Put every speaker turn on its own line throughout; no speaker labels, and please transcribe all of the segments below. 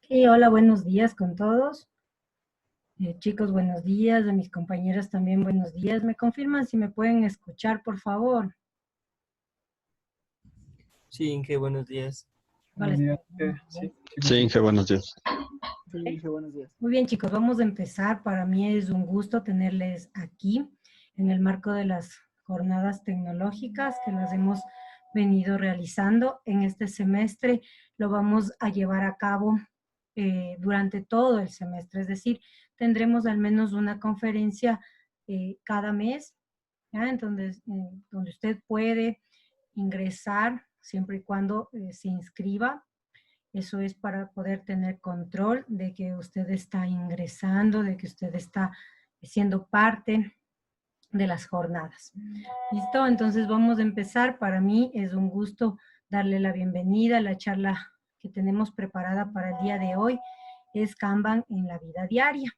Sí, hola, buenos días con todos. Chicos, buenos días. A mis compañeras también buenos días. ¿Me confirman si me pueden escuchar, por favor?
Sí, Inge, buenos días.
Vale,
Buenos días.
bien.
Sí, Inge, buenos días.
Sí, Inge, buenos días.
Muy bien, chicos, vamos a empezar. Para mí es un gusto tenerles aquí en el marco de las jornadas tecnológicas que las hemos venido realizando en este semestre. Lo vamos a llevar a cabo durante todo el semestre, es decir, tendremos al menos una conferencia cada mes, ¿ya? Entonces, donde usted puede ingresar siempre y cuando se inscriba. Eso es para poder tener control de que usted está ingresando, de que usted está siendo parte de las jornadas. ¿Listo? Entonces vamos a empezar. Para mí es un gusto darle la bienvenida. La charla que tenemos preparada para el día de hoy es Kanban en la vida diaria.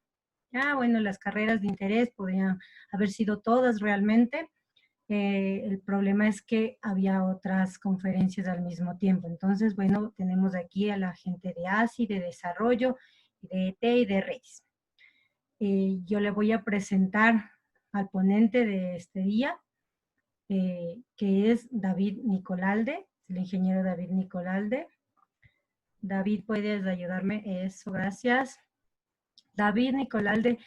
Bueno, las carreras de interés podrían haber sido todas realmente. El problema es que había otras conferencias al mismo tiempo. Entonces, bueno, tenemos aquí a la gente de ASI, de desarrollo, de ET y de redes. Yo le voy a presentar al ponente de este día, que es David Nicolalde, el ingeniero David Nicolalde. David, ¿puedes ayudarme? Eso, gracias. David Nicolalde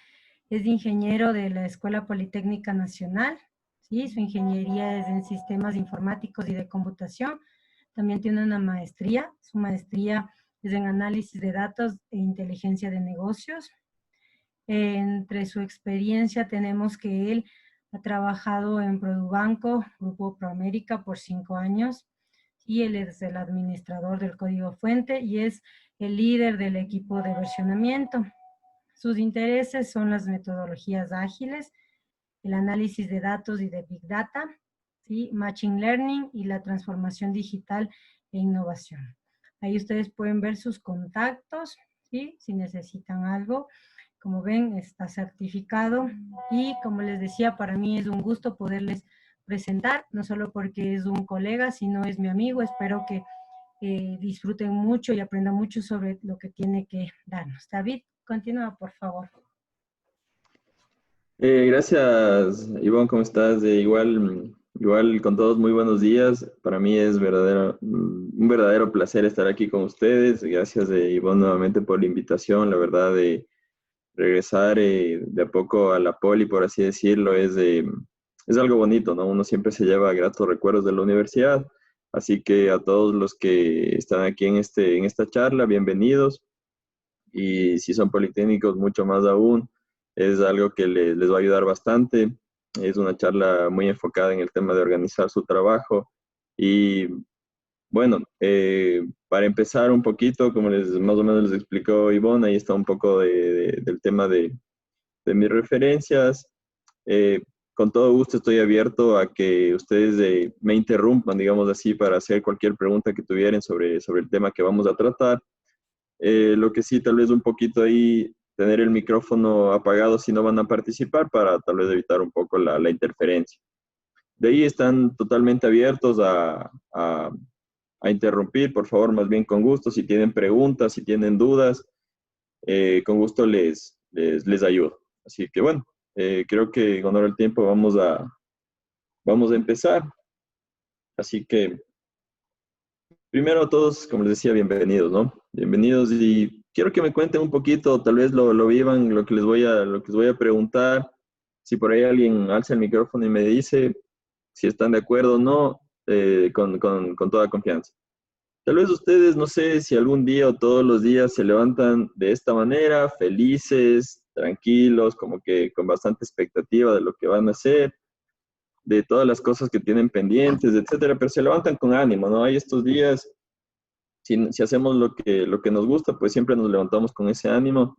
es ingeniero de la Escuela Politécnica Nacional. Sí, su ingeniería es en sistemas informáticos y de computación. También tiene una maestría. Su maestría es en análisis de datos e inteligencia de negocios. Entre su experiencia tenemos que él ha trabajado en Produbanco, Grupo Proamérica por 5 años, y él es el administrador del código fuente y es el líder del equipo de versionamiento. Sus intereses son las metodologías ágiles, el análisis de datos y de Big Data, ¿sí? Machine Learning y la transformación digital e innovación. Ahí ustedes pueden ver sus contactos, ¿sí? Si necesitan algo. Como ven, está certificado y como les decía, para mí es un gusto poderles presentar, no solo porque es un colega, sino es mi amigo. Espero que disfruten mucho y aprendan mucho sobre lo que tiene que darnos. David, continúa, por favor.
Gracias, Ivonne, ¿cómo estás? Igual con todos, muy buenos días. Para mí es un verdadero placer estar aquí con ustedes. Gracias, Ivonne, nuevamente por la invitación. La verdad, de regresar de a poco a la poli, por así decirlo, es algo bonito, ¿no? Uno siempre se lleva gratos recuerdos de la universidad. Así que a todos los que están aquí en esta charla, bienvenidos. Y si son politécnicos, mucho más aún. Es algo que les va a ayudar bastante. Es una charla muy enfocada en el tema de organizar su trabajo. Y bueno, para empezar un poquito, como más o menos les explicó Ivonne, ahí está un poco del tema de mis referencias. Eh, con todo gusto estoy abierto a que ustedes me interrumpan, digamos así, para hacer cualquier pregunta que tuvieran sobre el tema que vamos a tratar. Lo que sí, tal vez un poquito ahí tener el micrófono apagado si no van a participar para tal vez evitar un poco la interferencia. De ahí están totalmente abiertos a interrumpir, por favor, más bien con gusto. Si tienen preguntas, si tienen dudas, con gusto les ayudo. Así que bueno, creo que con ahora el tiempo vamos a empezar. Así que primero a todos, como les decía, bienvenidos, ¿no? Bienvenidos y quiero que me cuenten un poquito, tal vez lo vivan, lo que les voy a preguntar. Si por ahí alguien alza el micrófono y me dice si están de acuerdo o no, con toda confianza. Tal vez ustedes, no sé si algún día o todos los días se levantan de esta manera, felices, tranquilos, como que con bastante expectativa de lo que van a hacer, de todas las cosas que tienen pendientes, etcétera, pero se levantan con ánimo, ¿no? Hay estos días si hacemos lo que nos gusta, pues siempre nos levantamos con ese ánimo.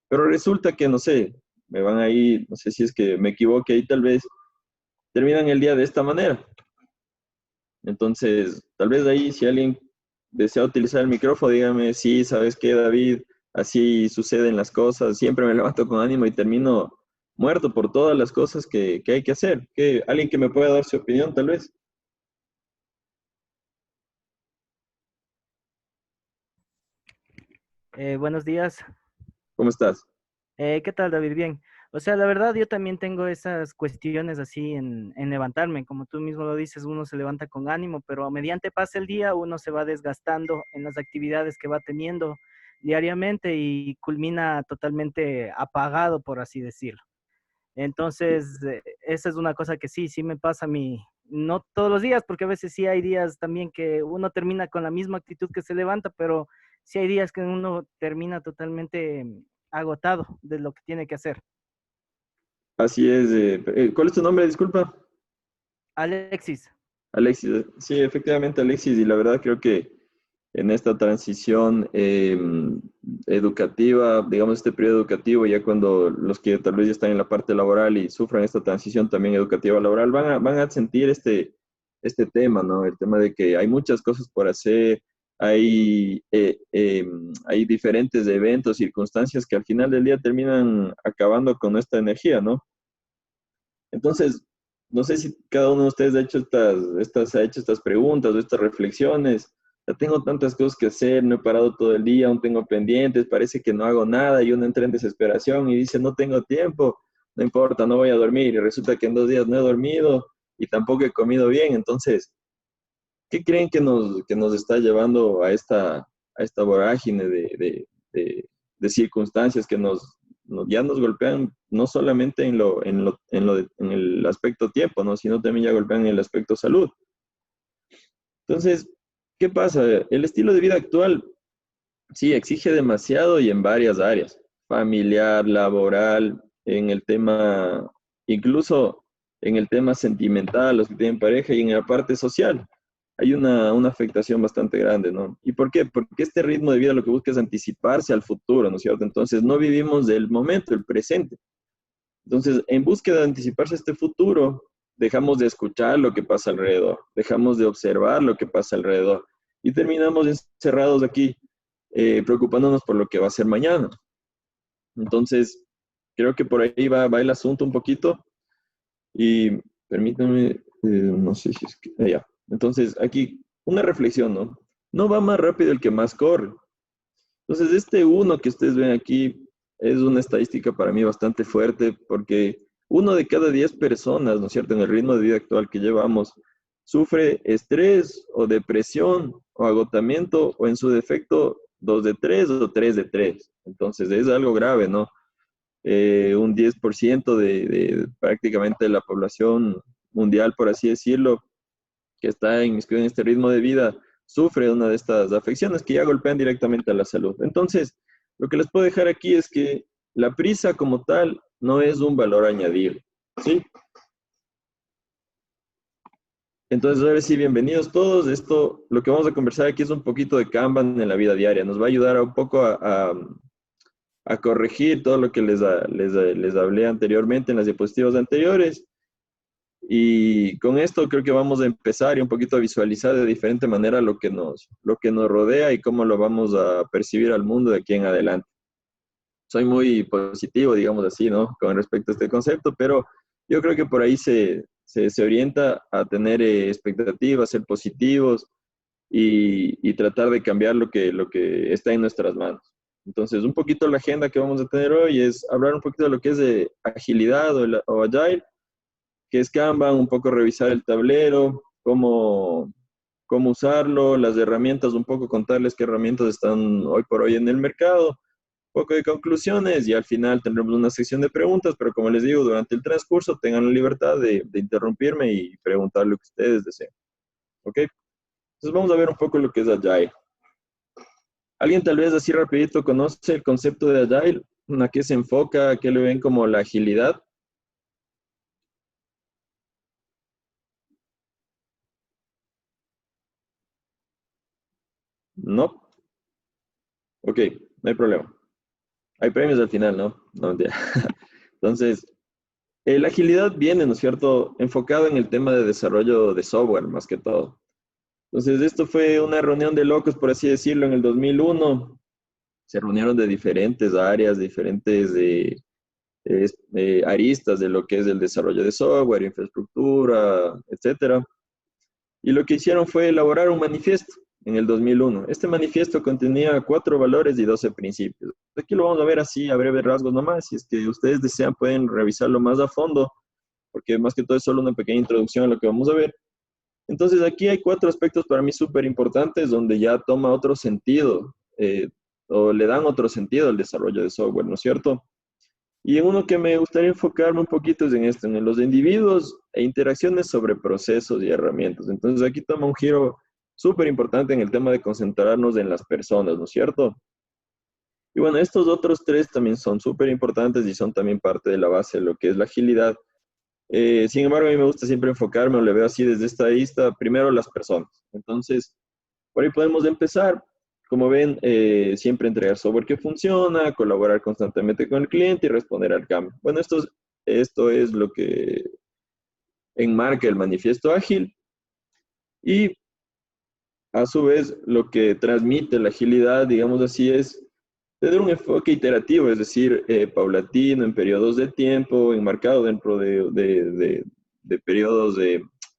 Pero resulta que, no sé, me van ahí, no sé si es que me equivoque ahí, tal vez terminan el día de esta manera. Entonces, tal vez ahí, si alguien desea utilizar el micrófono, dígame, sí, ¿sabes qué, David? Así suceden las cosas. Siempre me levanto con ánimo y termino muerto por todas las cosas que hay que hacer. ¿Alguien que me pueda dar su opinión, tal vez?
Buenos días.
¿Cómo estás?
¿Qué tal, David? Bien. O sea, la verdad, yo también tengo esas cuestiones así en levantarme. Como tú mismo lo dices, uno se levanta con ánimo, pero mediante pasa el día, uno se va desgastando en las actividades que va teniendo diariamente y culmina totalmente apagado, por así decirlo. Entonces, esa es una cosa que sí me pasa a mí, no todos los días, porque a veces sí hay días también que uno termina con la misma actitud que se levanta, pero sí hay días que uno termina totalmente agotado de lo que tiene que hacer.
Así es. ¿Cuál es tu nombre? Disculpa.
Alexis,
Alexis. Sí, efectivamente, Alexis. Y la verdad creo que en esta transición educativa, digamos, este periodo educativo, ya cuando los que tal vez ya están en la parte laboral y sufran esta transición también educativa laboral, van a sentir este tema, ¿no? El tema de que hay muchas cosas por hacer, hay diferentes eventos, circunstancias que al final del día terminan acabando con nuestra energía, ¿no? Entonces, no sé si cada uno de ustedes ha hecho estas preguntas o estas reflexiones. Ya tengo tantas cosas que hacer, no he parado todo el día, aún tengo pendientes, parece que no hago nada y uno entra en desesperación y dice, no tengo tiempo, no importa, no voy a dormir. Y resulta que en 2 días no he dormido y tampoco he comido bien. Entonces, ¿qué creen que nos está llevando a esta vorágine de circunstancias que ya nos golpean no solamente en el aspecto tiempo, ¿no? Sino también ya golpean en el aspecto salud? Entonces, ¿qué pasa? El estilo de vida actual sí exige demasiado y en varias áreas: familiar, laboral, en el tema, incluso en el tema sentimental, los que tienen pareja, y en la parte social hay una afectación bastante grande, ¿no? ¿Y por qué? Porque este ritmo de vida lo que busca es anticiparse al futuro, ¿no es cierto? Entonces no vivimos del momento, el presente. Entonces, en búsqueda de anticiparse a este futuro, dejamos de escuchar lo que pasa alrededor, dejamos de observar lo que pasa alrededor y terminamos encerrados aquí, preocupándonos por lo que va a ser mañana. Entonces, creo que por ahí va el asunto un poquito. Y permítanme, no sé si es que, ya. Entonces, aquí una reflexión, ¿no? No va más rápido el que más corre. Entonces, este uno que ustedes ven aquí es una estadística para mí bastante fuerte, porque uno de cada 10 personas, ¿no es cierto?, en el ritmo de vida actual que llevamos, sufre estrés o depresión o agotamiento, o en su defecto 2 de 3 o 3 de 3. Entonces, es algo grave, ¿no? Un 10% de prácticamente la población mundial, por así decirlo, que está inmiscuida en este ritmo de vida, sufre una de estas afecciones que ya golpean directamente a la salud. Entonces, lo que les puedo dejar aquí es que la prisa como tal no es un valor añadido, ¿sí? Entonces, ahora sí, bienvenidos todos. Esto, lo que vamos a conversar aquí es un poquito de Kanban en la vida diaria. Nos va a ayudar un poco a corregir todo lo que les hablé anteriormente en las diapositivas anteriores. Y con esto creo que vamos a empezar y un poquito a visualizar de diferente manera lo que nos rodea y cómo lo vamos a percibir al mundo de aquí en adelante. Soy muy positivo, digamos así, ¿no? Con respecto a este concepto, pero yo creo que por ahí se orienta a tener expectativas, ser positivos y tratar de cambiar lo que está en nuestras manos. Entonces, un poquito la agenda que vamos a tener hoy es hablar un poquito de lo que es de agilidad o agile, que es Kanban, un poco revisar el tablero, cómo usarlo, las herramientas, un poco contarles qué herramientas están hoy por hoy en el mercado, un poco de conclusiones y al final tendremos una sección de preguntas, pero como les digo, durante el transcurso tengan la libertad de interrumpirme y preguntar lo que ustedes deseen. ¿Ok? Entonces vamos a ver un poco lo que es Agile. ¿Alguien tal vez así rapidito conoce el concepto de Agile? ¿A qué se enfoca? ¿A qué le ven como la agilidad? No. Ok, no hay problema. Hay premios al final, ¿no? No, mentira. Entonces, la agilidad viene, ¿no es cierto?, enfocado en el tema de desarrollo de software, más que todo. Entonces, esto fue una reunión de locos, por así decirlo, en el 2001. Se reunieron de diferentes áreas, diferentes aristas de lo que es el desarrollo de software, infraestructura, etcétera. Y lo que hicieron fue elaborar un manifiesto. en el 2001. Este manifiesto contenía 4 valores y 12 principios. Aquí lo vamos a ver así, a breves rasgos nomás. Si es que ustedes desean, pueden revisarlo más a fondo, porque más que todo es solo una pequeña introducción a lo que vamos a ver. Entonces, aquí hay 4 aspectos para mí súper importantes donde ya toma otro sentido, o le dan otro sentido al desarrollo de software, ¿no es cierto? Y en uno que me gustaría enfocarme un poquito es en esto, en los individuos e interacciones sobre procesos y herramientas. Entonces, aquí toma un giro súper importante en el tema de concentrarnos en las personas, ¿no es cierto? Y bueno, estos otros 3 también son súper importantes y son también parte de la base de lo que es la agilidad. Sin embargo, a mí me gusta siempre enfocarme, o le veo así desde esta vista, primero las personas. Entonces, por ahí podemos empezar. Como ven, siempre entregar software que funciona, colaborar constantemente con el cliente y responder al cambio. Bueno, esto es lo que enmarca el manifiesto ágil y a su vez lo que transmite la agilidad, digamos así, es tener un enfoque iterativo, es decir, paulatino, en periodos de tiempo, enmarcado dentro de periodos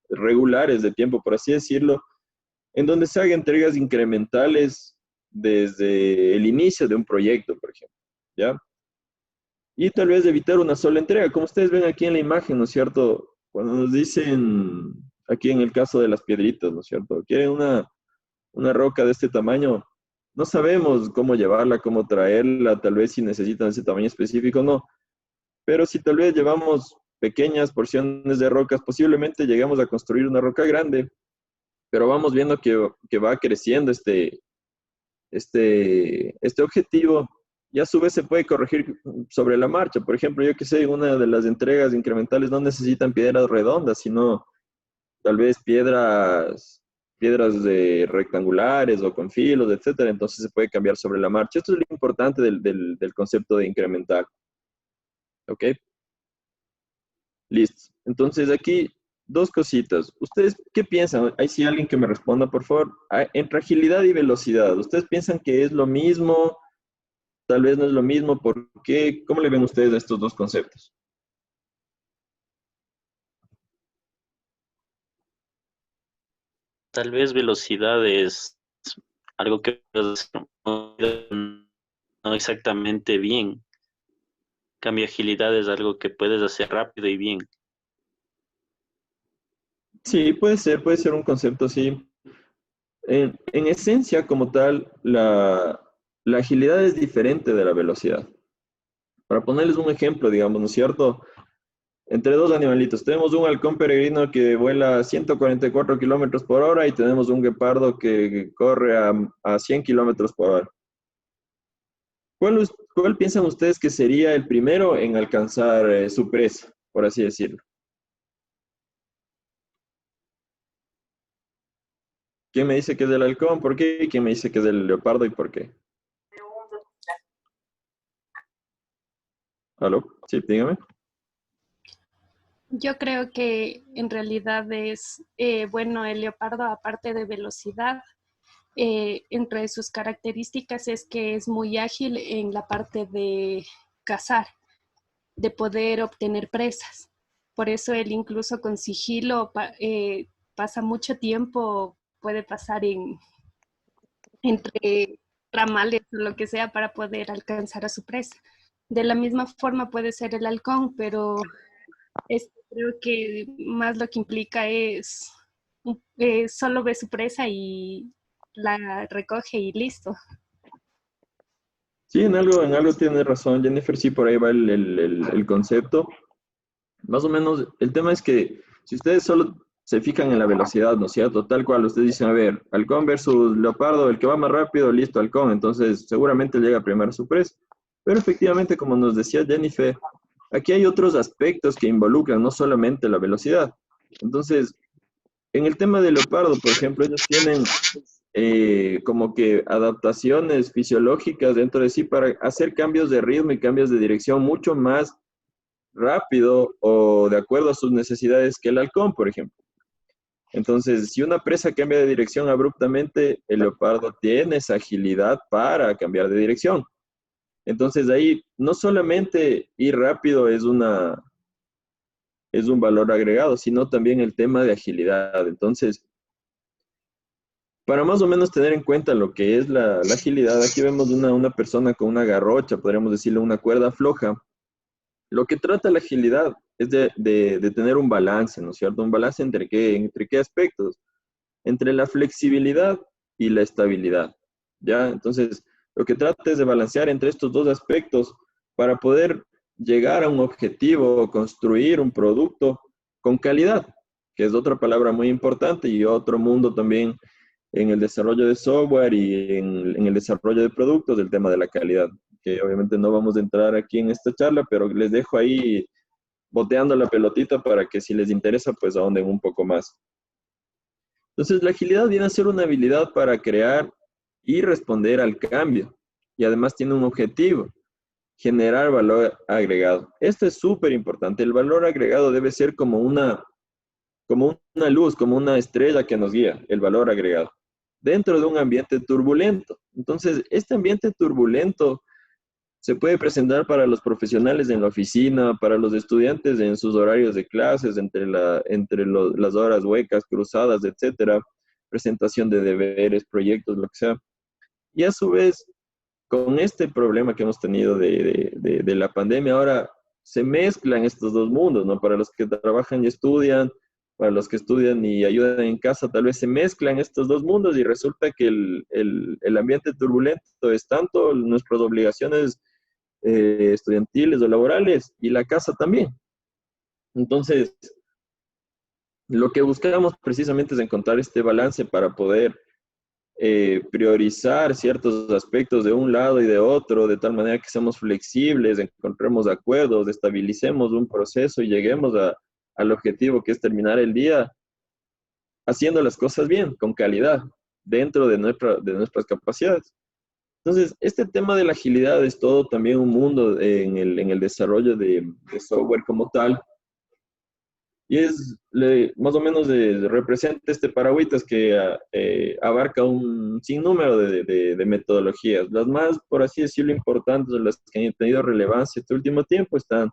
regulares de tiempo, por así decirlo, en donde se hagan entregas incrementales desde el inicio de un proyecto, por ejemplo, ¿ya? Y tal vez evitar una sola entrega, como ustedes ven aquí en la imagen, ¿no es cierto? Cuando nos dicen, aquí en el caso de las piedritas, ¿no es cierto? Quieren una roca de este tamaño, no sabemos cómo llevarla, cómo traerla, tal vez si necesitan ese tamaño específico, no. Pero si tal vez llevamos pequeñas porciones de rocas, posiblemente llegamos a construir una roca grande, pero vamos viendo que va creciendo este objetivo y a su vez se puede corregir sobre la marcha. Por ejemplo, yo que sé, una de las entregas incrementales no necesitan piedras redondas, sino tal vez piedras rectangulares o con filos, etcétera. Entonces se puede cambiar sobre la marcha. Esto es lo importante del concepto de incrementar. ¿Ok? Listo. Entonces aquí 2 cositas. ¿Ustedes qué piensan? ¿Hay sí alguien que me responda, por favor? Entre agilidad y velocidad, ¿ustedes piensan que es lo mismo? Tal vez no es lo mismo. ¿Por qué? ¿Cómo le ven ustedes a estos 2 conceptos?
Tal vez velocidad es algo que puedes hacer no exactamente bien. En cambio, agilidad es algo que puedes hacer rápido y bien.
Sí, puede ser un concepto así. En esencia, como tal, la agilidad es diferente de la velocidad. Para ponerles un ejemplo, digamos, ¿no es cierto? Entre 2 animalitos, tenemos un halcón peregrino que vuela a 144 kilómetros por hora y tenemos un guepardo que corre a 100 kilómetros por hora. ¿Cuál piensan ustedes que sería el primero en alcanzar su presa, por así decirlo? ¿Quién me dice que es del halcón? ¿Por qué? ¿Quién me dice que es del leopardo y por qué? ¿Aló? Sí, dígame.
Yo creo que en realidad es, bueno, el leopardo, aparte de velocidad, entre sus características es que es muy ágil en la parte de cazar, de poder obtener presas. Por eso él incluso con sigilo pasa mucho tiempo, puede pasar entre ramales o lo que sea para poder alcanzar a su presa. De la misma forma puede ser el halcón, pero creo que más lo que implica es solo ve su presa y la recoge y listo.
Sí, en algo tiene razón, Jennifer, sí, por ahí va el concepto. Más o menos, el tema es que si ustedes solo se fijan en la velocidad, ¿no es cierto? Tal cual, ustedes dicen, a ver, halcón versus leopardo, el que va más rápido, listo, halcón. Entonces, seguramente llega primero a su presa. Pero efectivamente, como nos decía Jennifer, aquí hay otros aspectos que involucran, no solamente la velocidad. Entonces, en el tema del leopardo, por ejemplo, ellos tienen como que adaptaciones fisiológicas dentro de sí para hacer cambios de ritmo y cambios de dirección mucho más rápido o de acuerdo a sus necesidades que el halcón, por ejemplo. Entonces, si una presa cambia de dirección abruptamente, el leopardo tiene esa agilidad para cambiar de dirección. Entonces, ahí no solamente ir rápido es un valor agregado, sino también el tema de agilidad. Entonces, para más o menos tener en cuenta lo que es la agilidad, aquí vemos una persona con una garrocha, podríamos decirle una cuerda floja. Lo que trata la agilidad es de tener un balance, ¿no es cierto? Un balance entre qué aspectos, entre la flexibilidad y la estabilidad, ¿ya? Entonces, lo que trata es de balancear entre estos dos aspectos para poder llegar a un objetivo o construir un producto con calidad, que es otra palabra muy importante y otro mundo también en el desarrollo de software y en el desarrollo de productos, del tema de la calidad, que obviamente no vamos a entrar aquí en esta charla, pero les dejo ahí boteando la pelotita para que si les interesa, pues ahonden un poco más. Entonces, la agilidad viene a ser una habilidad para crear y responder al cambio. Y además tiene un objetivo, generar valor agregado. Esto es súper importante. El valor agregado debe ser como una luz, como una estrella que nos guía, el valor agregado, dentro de un ambiente turbulento. Entonces, este ambiente turbulento se puede presentar para los profesionales en la oficina, para los estudiantes en sus horarios de clases, las horas huecas, cruzadas, etcétera, presentación de deberes, proyectos, lo que sea. Y a su vez, con este problema que hemos tenido de la pandemia, ahora se mezclan estos dos mundos, ¿no? Para los que trabajan y estudian, para los que estudian y ayudan en casa, tal vez se mezclan estos dos mundos y resulta que el ambiente turbulento es tanto nuestras obligaciones estudiantiles o laborales y la casa también. Entonces, lo que buscamos precisamente es encontrar este balance para poder priorizar ciertos aspectos de un lado y de otro, de tal manera que seamos flexibles, encontremos acuerdos, estabilicemos un proceso y lleguemos al objetivo, que es terminar el día haciendo las cosas bien, con calidad, dentro de nuestras capacidades. Entonces, este tema de la agilidad es todo también un mundo en el desarrollo de software como tal. Y más o menos representa este paragüitas que abarca un sinnúmero de metodologías. Las más, por así decirlo, importantes, las que han tenido relevancia este último tiempo, están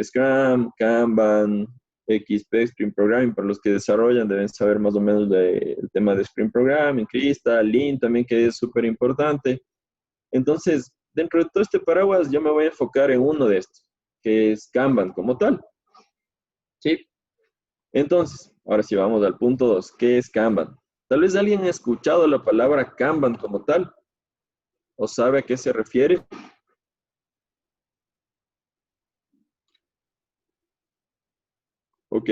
Scrum, Kanban, XP, Sprint Programming. Para los que desarrollan deben saber más o menos el tema de Sprint Programming, Crystal, Lean también, que es súper importante. Entonces, dentro de todo este paraguas, yo me voy a enfocar en uno de estos, que es Kanban como tal. ¿Sí? Entonces, ahora sí vamos al punto 2. ¿Qué es Kanban? Tal vez alguien ha escuchado la palabra Kanban como tal, o sabe a qué se refiere. Ok.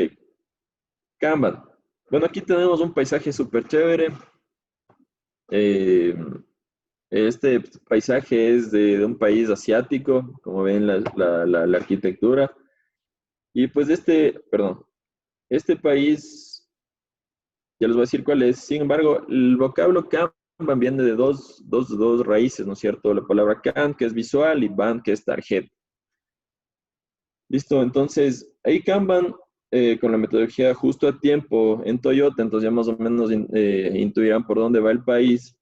Kanban. Bueno, aquí tenemos un paisaje súper chévere. Este paisaje es de un país asiático, como ven la arquitectura. Y pues este país, ya les voy a decir cuál es. Sin embargo, el vocablo Kanban viene de dos raíces, ¿no es cierto? La palabra Kan, que es visual, y Ban, que es tarjeta. Listo, entonces, ahí Kanban, con la metodología justo a tiempo en Toyota, entonces ya más o menos intuirán por dónde va el país.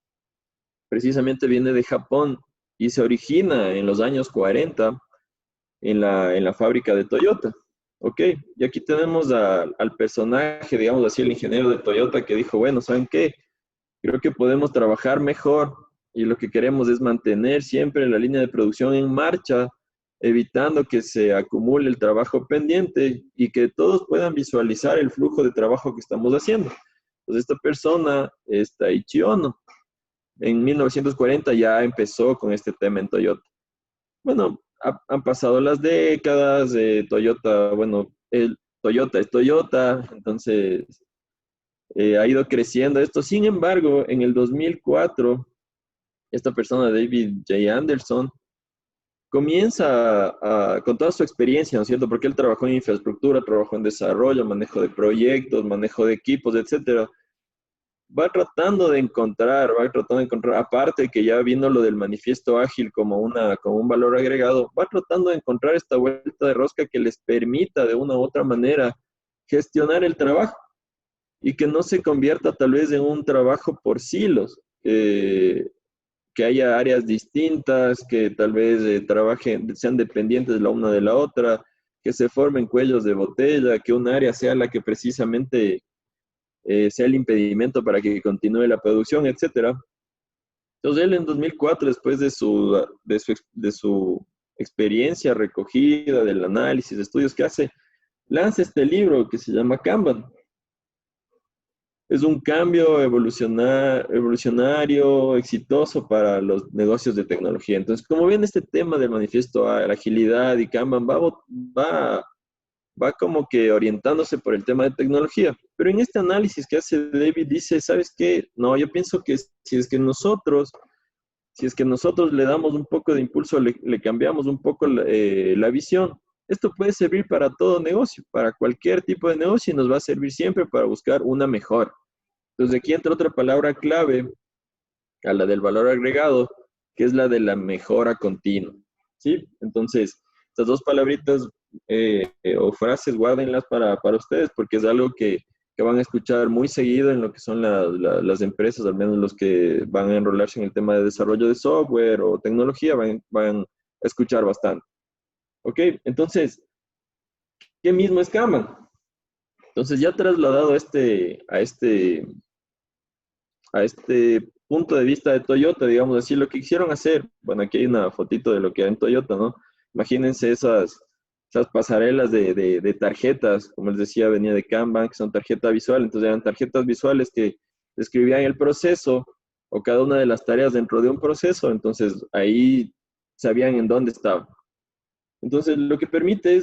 Precisamente viene de Japón y se origina en los años 40 en la fábrica de Toyota. Ok, y aquí tenemos al personaje, digamos así, el ingeniero de Toyota que dijo, bueno, ¿saben qué? Creo que podemos trabajar mejor y lo que queremos es mantener siempre la línea de producción en marcha, evitando que se acumule el trabajo pendiente y que todos puedan visualizar el flujo de trabajo que estamos haciendo. Entonces esta persona, Taiichi Ohno, en 1940 ya empezó con este tema en Toyota. Bueno, han pasado las décadas, Toyota, bueno, Toyota es Toyota, entonces ha ido creciendo esto. Sin embargo, en el 2004, esta persona, David J. Anderson, comienza con toda su experiencia, ¿no es cierto? Porque él trabajó en infraestructura, trabajó en desarrollo, manejo de proyectos, manejo de equipos, etcétera. Va tratando de encontrar, aparte que ya vino lo del manifiesto ágil como un valor agregado, va tratando de encontrar esta vuelta de rosca que les permita de una u otra manera gestionar el trabajo y que no se convierta tal vez en un trabajo por silos, que haya áreas distintas, que tal vez sean dependientes la una de la otra, que se formen cuellos de botella, que un área sea la que precisamente sea el impedimento para que continúe la producción, etcétera. Entonces él en 2004, después de su experiencia recogida, del análisis, de estudios que hace, lanza este libro que se llama Kanban. Es un cambio evolucionario, exitoso para los negocios de tecnología. Entonces, como ven, este tema del manifiesto a la agilidad y Kanban va como que orientándose por el tema de tecnología. Pero en este análisis que hace David dice, ¿sabes qué? No, yo pienso que si es que nosotros le damos un poco de impulso, le cambiamos un poco la visión, esto puede servir para todo negocio, para cualquier tipo de negocio, y nos va a servir siempre para buscar una mejora. Entonces aquí entra otra palabra clave, a la del valor agregado, que es la de la mejora continua, ¿sí? Entonces, estas dos palabritas o frases, guárdenlas para ustedes, porque es algo que van a escuchar muy seguido en lo que son las empresas, al menos los que van a enrolarse en el tema de desarrollo de software o tecnología, van a escuchar bastante. ¿Ok? Entonces, ¿qué mismo es Kanban? Entonces, ya trasladado a este punto de vista de Toyota, digamos así, lo que quisieron hacer, bueno, aquí hay una fotito de lo que era en Toyota, ¿no? Imagínense esas pasarelas de tarjetas, como les decía, venía de Kanban, que son tarjeta visual, entonces eran tarjetas visuales que describían el proceso o cada una de las tareas dentro de un proceso, entonces ahí sabían en dónde estaba. Entonces, lo que permite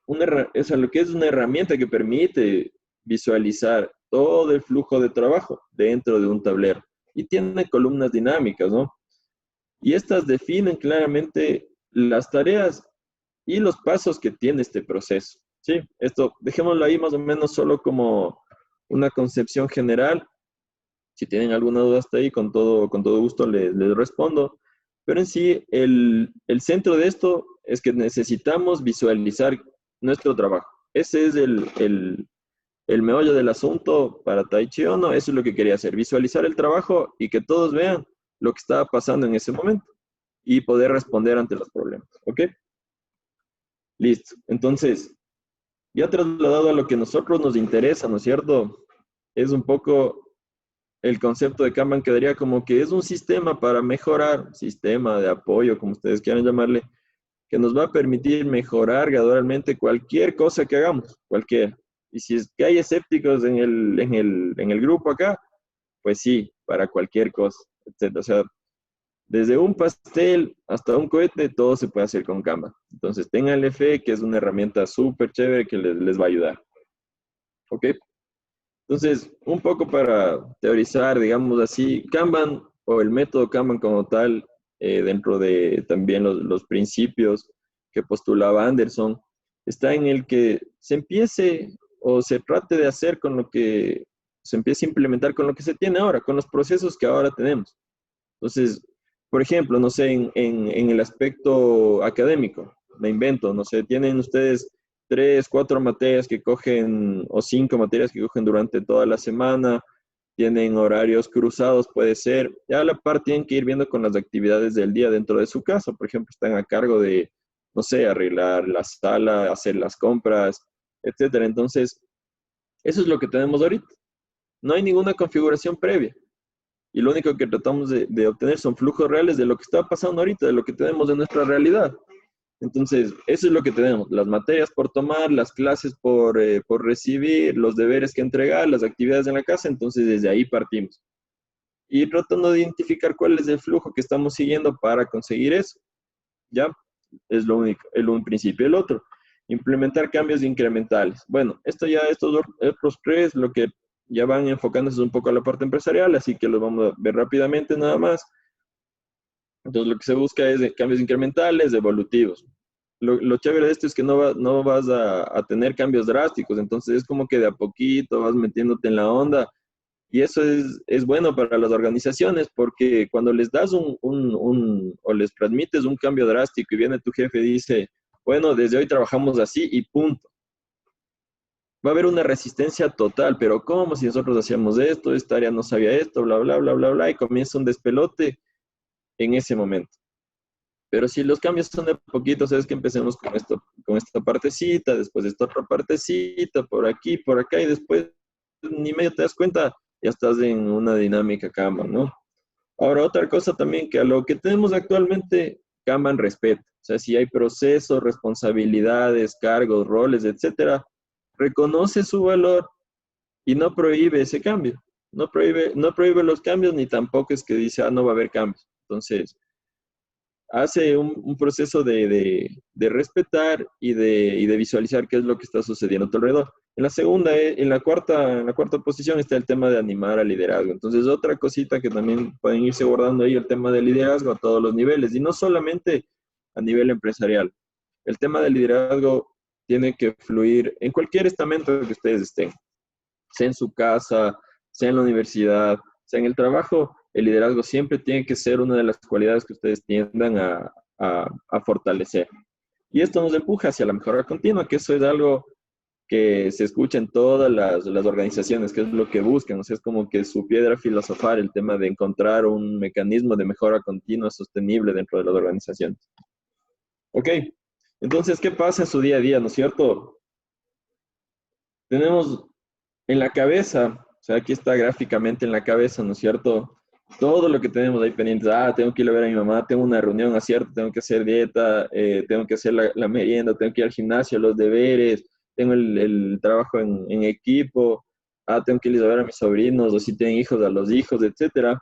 lo que es una herramienta que permite visualizar todo el flujo de trabajo dentro de un tablero. Y tiene columnas dinámicas, ¿no? Y estas definen claramente las tareas y los pasos que tiene este proceso, ¿sí? Esto, dejémoslo ahí más o menos solo como una concepción general. Si tienen alguna duda hasta ahí, con todo gusto les respondo. Pero en sí, el centro de esto es que necesitamos visualizar nuestro trabajo. Ese es el meollo del asunto para Taichi Ohno. Eso es lo que quería hacer, visualizar el trabajo y que todos vean lo que estaba pasando en ese momento y poder responder ante los problemas, ¿ok? Listo. Entonces, ya trasladado a lo que a nosotros nos interesa, ¿no es cierto? Es un poco el concepto de Kanban, quedaría como que es un sistema para mejorar, sistema de apoyo, como ustedes quieran llamarle, que nos va a permitir mejorar gradualmente cualquier cosa que hagamos, cualquiera. Y si es que hay escépticos en el grupo acá, pues sí, para cualquier cosa, etc. O sea, desde un pastel hasta un cohete, todo se puede hacer con Kanban. Entonces, ténganle fe que es una herramienta súper chévere que les va a ayudar. ¿Ok? Entonces, un poco para teorizar, digamos así, Kanban o el método Kanban como tal, dentro de también los principios que postulaba Anderson, está en el que se empiece o se trate de hacer con lo que se empiece a implementar con lo que se tiene ahora, con los procesos que ahora tenemos. Entonces, por ejemplo, no sé, en el aspecto académico, me invento, no sé, tienen ustedes 3, 4 materias que cogen, o 5 materias que cogen durante toda la semana, tienen horarios cruzados, puede ser. Ya a la par tienen que ir viendo con las actividades del día dentro de su casa. Por ejemplo, están a cargo de, no sé, arreglar la sala, hacer las compras, etcétera. Entonces, eso es lo que tenemos ahorita. No hay ninguna configuración previa. Y lo único que tratamos de obtener son flujos reales de lo que está pasando ahorita, de lo que tenemos de nuestra realidad. Entonces, eso es lo que tenemos, las materias por tomar, las clases por recibir, los deberes que entregar, las actividades en la casa, entonces desde ahí partimos. Y tratando de identificar cuál es el flujo que estamos siguiendo para conseguir eso, ¿ya? Es lo único, un principio. El otro, implementar cambios incrementales. Bueno, estos otros tres, lo que ya van enfocándose un poco a la parte empresarial, así que los vamos a ver rápidamente nada más. Entonces, lo que se busca es cambios incrementales, evolutivos. Lo chévere de esto es que no vas a tener cambios drásticos, entonces es como que de a poquito vas metiéndote en la onda, y eso es bueno para las organizaciones, porque cuando les das o les transmites un cambio drástico y viene tu jefe y dice, bueno, desde hoy trabajamos así y punto. Va a haber una resistencia total, pero ¿cómo si nosotros hacíamos esto, esta área no sabía esto, bla, bla, bla, bla, bla, y comienza un despelote en ese momento. Pero si los cambios son de poquito, sabes que empecemos con esta partecita, después esta otra partecita, por aquí, por acá, y después ni medio te das cuenta, ya estás en una dinámica Kanban, ¿no? Ahora, otra cosa también que a lo que tenemos actualmente, Kanban respeta. O sea, si hay procesos, responsabilidades, cargos, roles, etcétera, reconoce su valor y no prohíbe ese cambio. No prohíbe los cambios, ni tampoco es que dice, no va a haber cambios. Entonces, hace un proceso de respetar y de visualizar qué es lo que está sucediendo a tu alrededor. En la cuarta posición está el tema de animar al liderazgo. Entonces, otra cosita que también pueden irse guardando ahí, el tema del liderazgo a todos los niveles, y no solamente a nivel empresarial. El tema del liderazgo tiene que fluir en cualquier estamento que ustedes estén, sea en su casa, sea en la universidad, sea en el trabajo. El liderazgo siempre tiene que ser una de las cualidades que ustedes tiendan a fortalecer. Y esto nos empuja hacia la mejora continua, que eso es algo que se escucha en todas las organizaciones, que es lo que buscan. O sea, es como que su piedra filosofal, el tema de encontrar un mecanismo de mejora continua sostenible dentro de las organizaciones. Ok, entonces, ¿qué pasa en su día a día, no es cierto? Tenemos en la cabeza, o sea, aquí está gráficamente en la cabeza, ¿no es cierto? Todo lo que tenemos ahí pendientes. Tengo que ir a ver a mi mamá, tengo una reunión, ¿cierto? Tengo que hacer dieta, tengo que hacer la merienda, tengo que ir al gimnasio, los deberes, tengo el trabajo en equipo, tengo que ir a ver a mis sobrinos, o si tienen hijos, a los hijos, etcétera.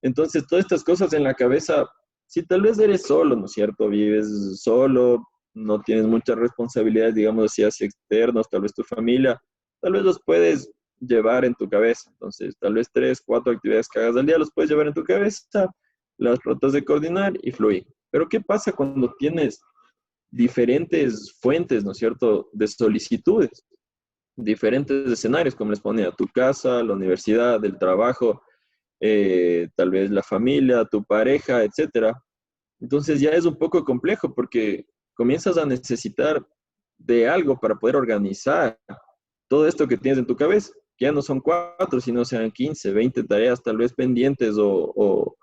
Entonces, todas estas cosas en la cabeza, si tal vez eres solo, ¿no es cierto? Vives solo, no tienes muchas responsabilidades, digamos así, hacia externos, tal vez tu familia, tal vez los puedes llevar en tu cabeza. Entonces, tal vez 3, 4 actividades que hagas al día los puedes llevar en tu cabeza, las tratas de coordinar y fluir. Pero ¿qué pasa cuando tienes diferentes fuentes, ¿no es cierto?, de solicitudes, diferentes escenarios, como les ponía, tu casa, la universidad, el trabajo, tal vez la familia, tu pareja, etcétera? Entonces ya es un poco complejo porque comienzas a necesitar de algo para poder organizar todo esto que tienes en tu cabeza, que ya no son 4, sino sean 15, 20 tareas tal vez pendientes o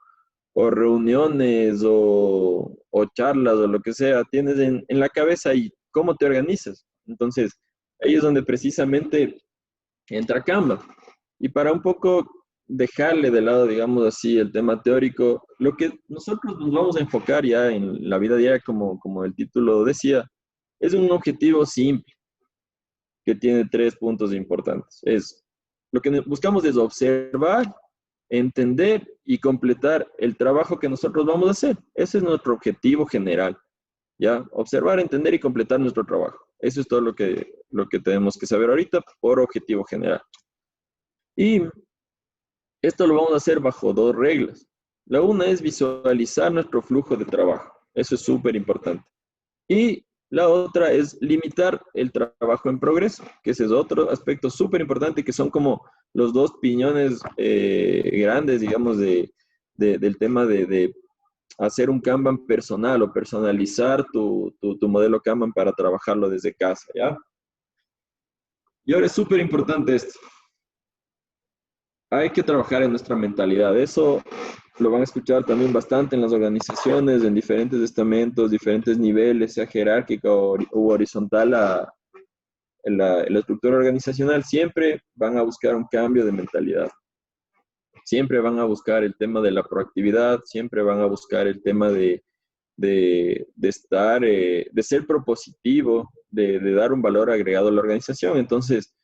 reuniones o charlas o lo que sea, tienes en la cabeza y cómo te organizas. Entonces, ahí es donde precisamente entra Canva. Y para un poco dejarle de lado, digamos así, el tema teórico, lo que nosotros nos vamos a enfocar ya en la vida diaria, como el título decía, es un objetivo simple que tiene 3 puntos importantes. Lo que buscamos es observar, entender y completar el trabajo que nosotros vamos a hacer. Ese es nuestro objetivo general, ¿ya? Observar, entender y completar nuestro trabajo. Eso es todo lo que tenemos que saber ahorita por objetivo general. Y esto lo vamos a hacer bajo 2 reglas. La una es visualizar nuestro flujo de trabajo. Eso es súper importante. Y la otra es limitar el trabajo en progreso, que ese es otro aspecto súper importante, que son como los 2 piñones grandes, digamos, del tema de hacer un Kanban personal o personalizar tu modelo Kanban para trabajarlo desde casa, ¿ya? Y ahora es súper importante esto. Hay que trabajar en nuestra mentalidad. Eso lo van a escuchar también bastante en las organizaciones, en diferentes estamentos, diferentes niveles, sea jerárquica o horizontal en la estructura organizacional. Siempre van a buscar un cambio de mentalidad. Siempre van a buscar el tema de la proactividad, siempre van a buscar el tema de ser propositivo, de dar un valor agregado a la organización. Entonces,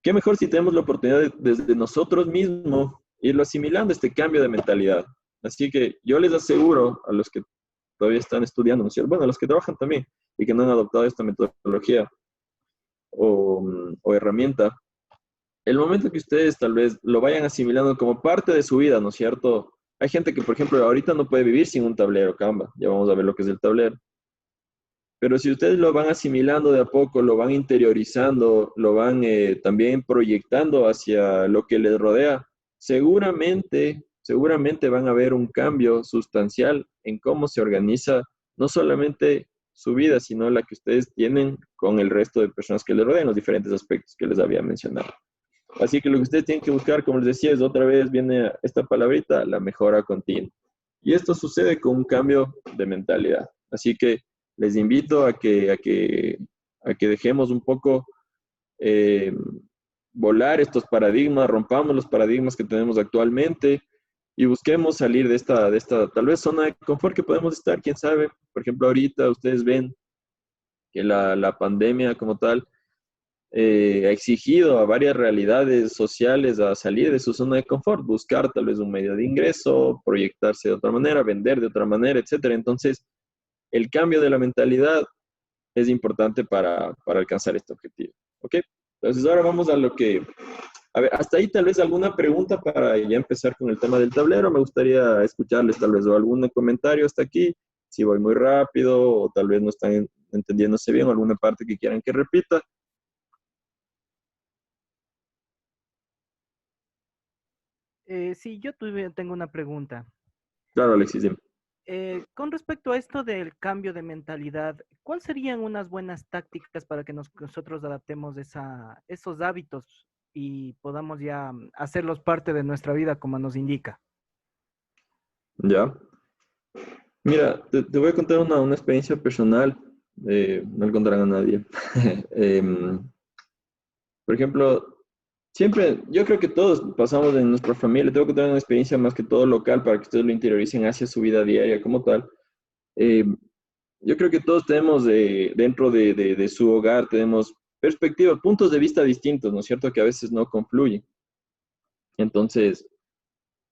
qué mejor si tenemos la oportunidad desde nosotros mismos irlo asimilando, este cambio de mentalidad. Así que yo les aseguro a los que todavía están estudiando, ¿no es cierto? Bueno, a los que trabajan también y que no han adoptado esta metodología o herramienta, el momento que ustedes tal vez lo vayan asimilando como parte de su vida, ¿no es cierto? Hay gente que, por ejemplo, ahorita no puede vivir sin un tablero Canva. Ya vamos a ver lo que es el tablero. Pero si ustedes lo van asimilando de a poco, lo van interiorizando, lo van también proyectando hacia lo que les rodea, seguramente van a ver un cambio sustancial en cómo se organiza no solamente su vida, sino la que ustedes tienen con el resto de personas que les rodean, los diferentes aspectos que les había mencionado. Así que lo que ustedes tienen que buscar, como les decía, es otra vez, viene esta palabrita, la mejora continua. Y esto sucede con un cambio de mentalidad. Así que les invito a que dejemos un poco volar estos paradigmas, rompamos los paradigmas que tenemos actualmente y busquemos salir de esta tal vez zona de confort que podemos estar, quién sabe. Por ejemplo, ahorita ustedes ven que la pandemia como tal ha exigido a varias realidades sociales a salir de su zona de confort, buscar tal vez un medio de ingreso, proyectarse de otra manera, vender de otra manera, etcétera. Entonces, el cambio de la mentalidad es importante para alcanzar este objetivo. ¿Ok? Entonces, ahora vamos a lo que... A ver, hasta ahí tal vez alguna pregunta para ya empezar con el tema del tablero. Me gustaría escucharles tal vez o algún comentario hasta aquí, si voy muy rápido o tal vez no están entendiéndose bien o alguna parte que quieran que repita.
Sí, tengo una pregunta.
Claro, Alexis, dime.
Con respecto a esto del cambio de mentalidad, ¿cuáles serían unas buenas tácticas para que nosotros adaptemos esos hábitos y podamos ya hacerlos parte de nuestra vida como nos indica?
Ya. Mira, te voy a contar una experiencia personal. No le contarán a nadie. Por ejemplo, siempre, yo creo que todos pasamos en nuestra familia. Tengo que contar una experiencia más que todo local para que ustedes lo interioricen hacia su vida diaria como tal. Eh, yo creo que todos tenemos dentro de su hogar, tenemos perspectivas, puntos de vista distintos, ¿no es cierto? Que a veces no confluyen. Entonces,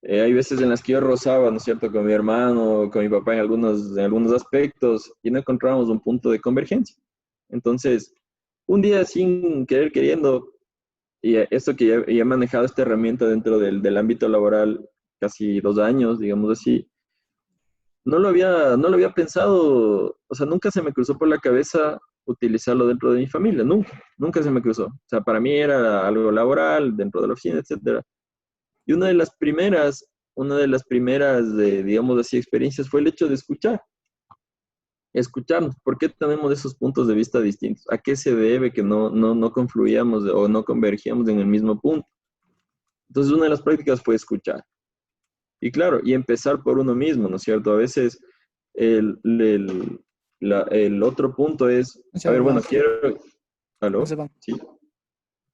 hay veces en las que yo rozaba, ¿no es cierto?, con mi hermano, con mi papá en algunos aspectos y no encontramos un punto de convergencia. Entonces, un día sin querer queriendo, y esto que ya he manejado esta herramienta dentro del ámbito laboral casi 2 años, digamos así, no lo había pensado, o sea, nunca se me cruzó por la cabeza utilizarlo dentro de mi familia, nunca se me cruzó. O sea, para mí era algo laboral, dentro de la oficina, etcétera. Y una de las primeras, digamos así, experiencias fue el hecho de escucharnos. ¿Por qué tenemos esos puntos de vista distintos? ¿A qué se debe que no confluíamos o no convergíamos en el mismo punto? Entonces, una de las prácticas fue escuchar. Y claro, y empezar por uno mismo, ¿no es cierto? A veces el otro punto es, a ver, bueno, quiero... ¿Aló? Sí,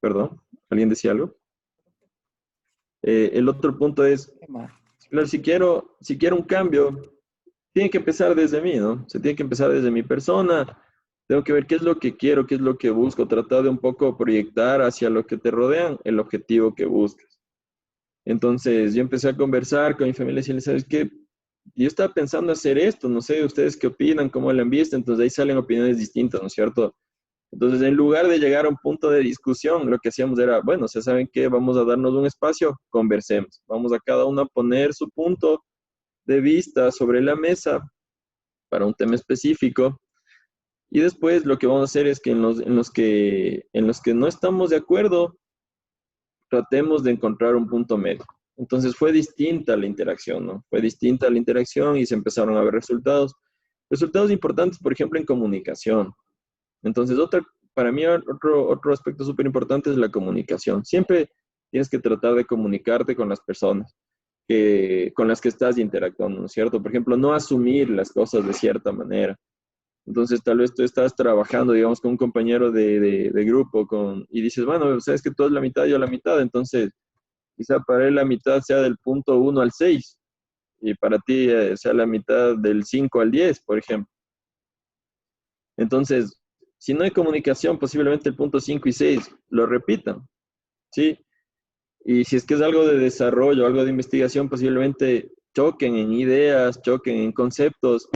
perdón, ¿alguien decía algo? El otro punto es, claro, si quiero un cambio, tiene que empezar desde mí, ¿no? Se tiene que empezar desde mi persona. Tengo que ver qué es lo que quiero, qué es lo que busco, tratar de un poco proyectar hacia lo que te rodean el objetivo que buscas. Entonces, yo empecé a conversar con mi familia y decirles, ¿sabes qué? Yo estaba pensando hacer esto, no sé, ¿ustedes qué opinan? ¿Cómo lo han visto? Entonces, ahí salen opiniones distintas, ¿no es cierto? Entonces, en lugar de llegar a un punto de discusión, lo que hacíamos era, bueno, ¿se saben qué? Vamos a darnos un espacio, conversemos. Vamos a cada uno a poner su punto de vista sobre la mesa para un tema específico. Y después lo que vamos a hacer es que en los que no estamos de acuerdo, tratemos de encontrar un punto medio. Entonces fue distinta la interacción, ¿no? Fue distinta la interacción y se empezaron a ver resultados. Resultados importantes, por ejemplo, en comunicación. Entonces, para mí otro aspecto súper importante es la comunicación. Siempre tienes que tratar de comunicarte con las personas con las que estás interactuando, ¿no es cierto? Por ejemplo, no asumir las cosas de cierta manera. Entonces, tal vez tú estás trabajando, digamos, con un compañero de grupo y dices, bueno, sabes que tú es la mitad, yo la mitad, entonces quizá para él la mitad sea del punto 1 al 6 y para ti sea la mitad del 5 al 10, por ejemplo. Entonces, si no hay comunicación, posiblemente el punto 5 y 6 lo repitan, ¿sí? Y si es que es algo de desarrollo, algo de investigación, posiblemente choquen en ideas, choquen en conceptos,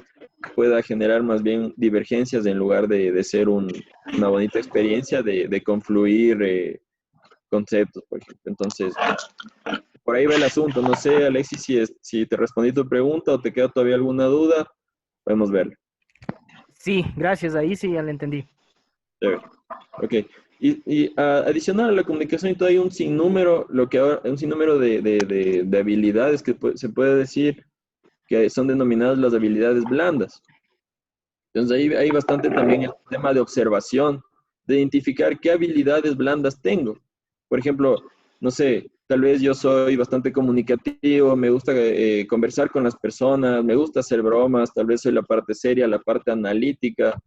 pueda generar más bien divergencias en lugar de ser una bonita experiencia de confluir conceptos, por ejemplo. Entonces, por ahí va el asunto. No sé, Alexis, si te respondí tu pregunta o te queda todavía alguna duda, podemos verlo.
Sí, gracias, ahí sí ya le entendí.
Ok. Y adicional a la comunicación, hay un sinnúmero, un sinnúmero de habilidades que se puede decir que son denominadas las habilidades blandas. Entonces ahí hay bastante también el tema de observación, de identificar qué habilidades blandas tengo. Por ejemplo, no sé, tal vez yo soy bastante comunicativo, me gusta conversar con las personas, me gusta hacer bromas, tal vez soy la parte seria, la parte analítica,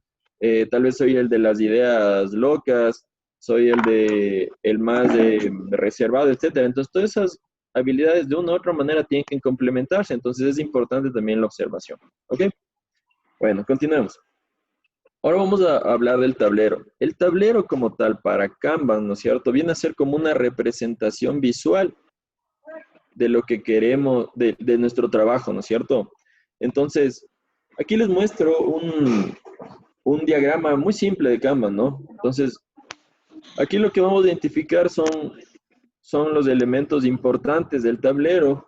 tal vez soy el de las ideas locas, soy el más reservado, etcétera. Entonces, todas esas habilidades de una u otra manera tienen que complementarse. Entonces, es importante también la observación. ¿Ok? Bueno, continuemos. Ahora vamos a hablar del tablero. El tablero como tal para Kanban, ¿no es cierto? Viene a ser como una representación visual de lo que queremos, de nuestro trabajo, ¿no es cierto? Entonces, aquí les muestro un diagrama muy simple de Kanban, ¿no? Entonces, aquí lo que vamos a identificar son los elementos importantes del tablero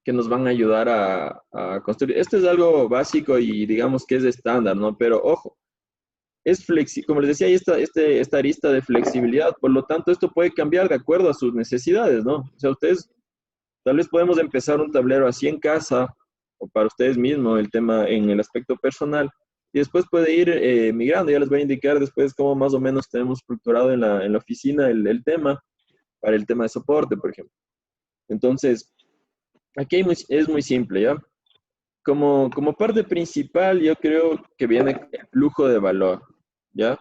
que nos van a ayudar a construir. Esto es algo básico y digamos que es estándar, ¿no? Pero ojo, es como les decía, hay esta arista de flexibilidad, por lo tanto, esto puede cambiar de acuerdo a sus necesidades, ¿no? O sea, ustedes, tal vez podemos empezar un tablero así en casa, o para ustedes mismos, el tema en el aspecto personal, y después puede ir migrando. Ya les voy a indicar después cómo más o menos tenemos estructurado en la oficina el tema, para el tema de soporte, por ejemplo. Entonces, aquí es muy simple, ¿ya? Como parte principal, yo creo que viene el flujo de valor, ¿ya?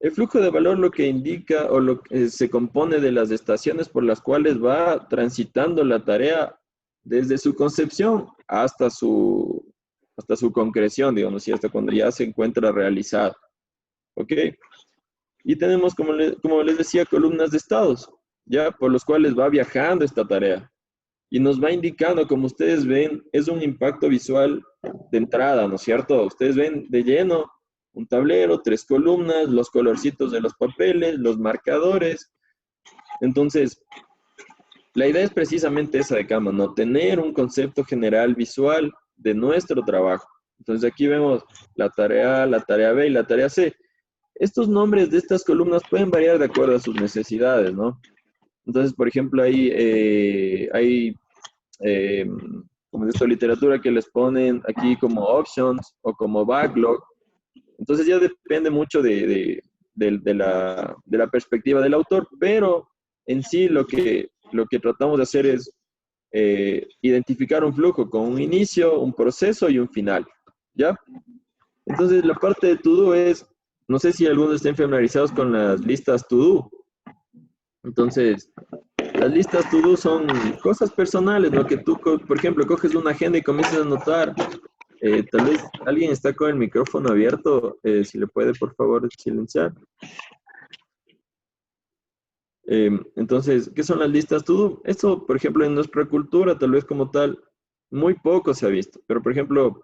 El flujo de valor lo que indica o lo que se compone de las estaciones por las cuales va transitando la tarea desde su concepción hasta su concreción, digamos, y hasta cuando ya se encuentra realizada. ¿Ok? Y tenemos, como les decía, columnas de estados, ¿ya? Por los cuales va viajando esta tarea. Y nos va indicando, como ustedes ven, es un impacto visual de entrada, ¿no es cierto? Ustedes ven de lleno un tablero, 3 columnas, los colorcitos de los papeles, los marcadores. Entonces, la idea es precisamente esa de Kanban, ¿no? Tener un concepto general visual de nuestro trabajo. Entonces, aquí vemos la tarea A, la tarea B y la tarea C. Estos nombres de estas columnas pueden variar de acuerdo a sus necesidades, ¿no? Entonces, por ejemplo, hay como de esta literatura que les ponen aquí como options o como backlog. Entonces ya depende mucho de la perspectiva del autor, pero en sí lo que tratamos de hacer es identificar un flujo con un inicio, un proceso y un final, ¿ya? Entonces la parte de to-do es, no sé si algunos estén familiarizados con las listas to-do. Entonces, las listas to-do son cosas personales, lo que tú, por ejemplo, coges una agenda y comienzas a anotar. Tal vez alguien está con el micrófono abierto, si le puede, por favor, silenciar. Entonces, ¿qué son las listas to-do? Esto, por ejemplo, en nuestra cultura, tal vez como tal, muy poco se ha visto. Pero, por ejemplo,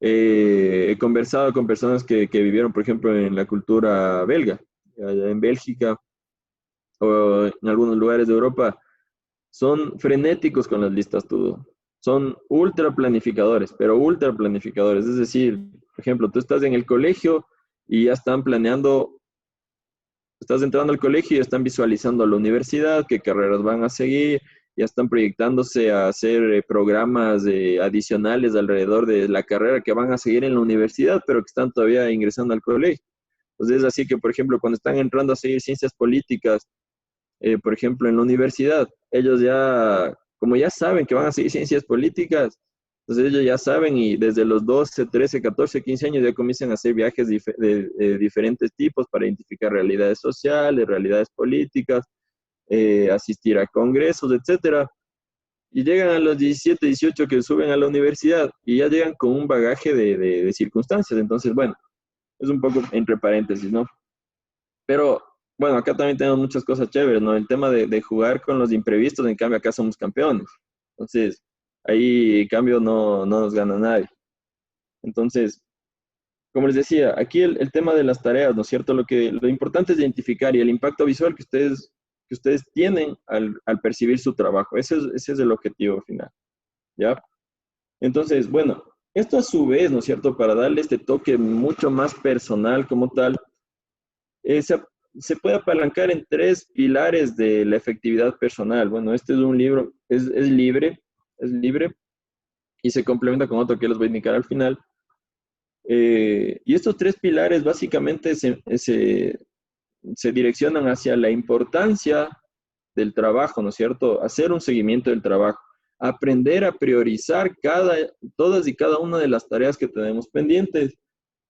he conversado con personas que vivieron, por ejemplo, en la cultura belga, allá en Bélgica, o en algunos lugares de Europa, son frenéticos con las listas to-do. Son ultra planificadores, pero ultra planificadores. Es decir, por ejemplo, tú estás en el colegio y ya están planeando, estás entrando al colegio y ya están visualizando la universidad, qué carreras van a seguir, ya están proyectándose a hacer programas adicionales alrededor de la carrera que van a seguir en la universidad, pero que están todavía ingresando al colegio. Entonces es así que, por ejemplo, cuando están entrando a seguir ciencias políticas, por ejemplo, en la universidad, ellos ya, como ya saben que van a seguir ciencias políticas, entonces ellos ya saben y desde los 12, 13, 14, 15 años ya comienzan a hacer viajes de diferentes tipos para identificar realidades sociales, realidades políticas, asistir a congresos, etcétera. Y llegan a los 17, 18 que suben a la universidad y ya llegan con un bagaje de circunstancias. Entonces, bueno, es un poco entre paréntesis, ¿no? Pero bueno, acá también tenemos muchas cosas chéveres, ¿no? El tema de jugar con los imprevistos, en cambio acá somos campeones. Entonces, ahí en cambio no nos gana nadie. Entonces, como les decía, aquí el tema de las tareas, ¿no es cierto? Lo importante es identificar y el impacto visual que ustedes tienen al percibir su trabajo. Ese es el objetivo final, ¿ya? Entonces, bueno, esto a su vez, ¿no es cierto? Para darle este toque mucho más personal como tal, se puede apalancar en 3 pilares de la efectividad personal. Bueno, este es un libro, es libre y se complementa con otro que les voy a indicar al final. Y estos 3 pilares básicamente se direccionan hacia la importancia del trabajo, ¿no es cierto? Hacer un seguimiento del trabajo, aprender a priorizar todas y cada una de las tareas que tenemos pendientes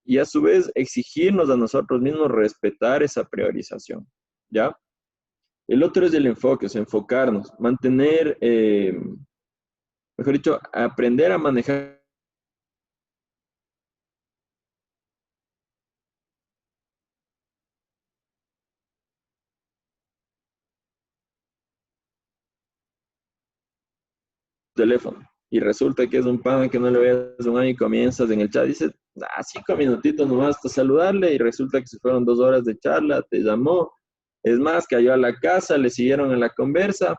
y a su vez exigirnos a nosotros mismos respetar esa priorización, ¿ya? El otro es el enfoque, es enfocarnos, mantener, mejor dicho, aprender a manejar teléfono. Y resulta que es un pan que no le veas un año y comienzas en el chat, dices, 5 minutitos nomás hasta saludarle, y resulta que se fueron 2 horas de charla, te llamó, es más, cayó a la casa, le siguieron en la conversa,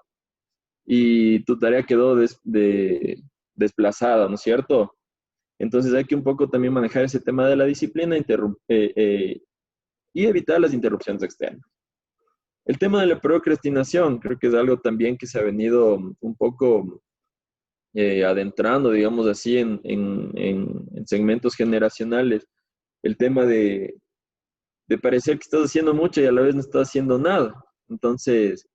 y tu tarea quedó desplazada, ¿no es cierto? Entonces hay que un poco también manejar ese tema de la disciplina y evitar las interrupciones externas. El tema de la procrastinación, creo que es algo también que se ha venido un poco adentrando, digamos así, en segmentos generacionales. El tema de parecer que estás haciendo mucho y a la vez no estás haciendo nada. Entonces,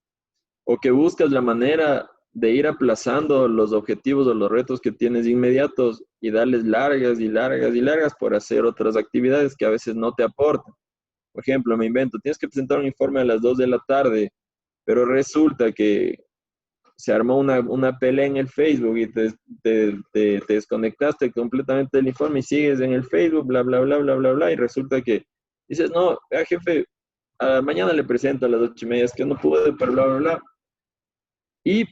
o que buscas la manera de ir aplazando los objetivos o los retos que tienes inmediatos y darles largas y largas y largas por hacer otras actividades que a veces no te aportan. Por ejemplo, me invento, tienes que presentar un informe a las 2 de la tarde, pero resulta que se armó una pelea en el Facebook y te desconectaste completamente del informe y sigues en el Facebook, bla, bla, bla, bla, bla, bla, y resulta que dices, no, jefe, mañana le presento a las 8:30, es que no pude, pero bla, bla, bla. Y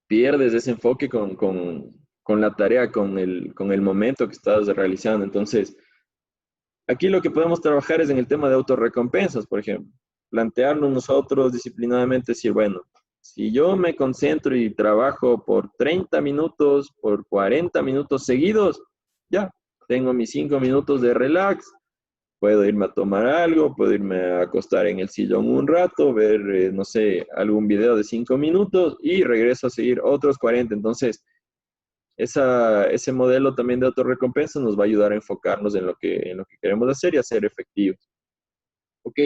pierdes ese enfoque con la tarea, con el momento que estás realizando. Entonces, aquí lo que podemos trabajar es en el tema de autorrecompensas, por ejemplo. Plantearnos nosotros disciplinadamente, decir, bueno, si yo me concentro y trabajo por 30 minutos, por 40 minutos seguidos, ya, tengo mis 5 minutos de relax, puedo irme a tomar algo, puedo irme a acostar en el sillón un rato, ver, no sé, algún video de 5 minutos y regreso a seguir otros 40. Entonces, ese modelo también de autorrecompensa nos va a ayudar a enfocarnos en lo que queremos hacer y a ser efectivos. Ok,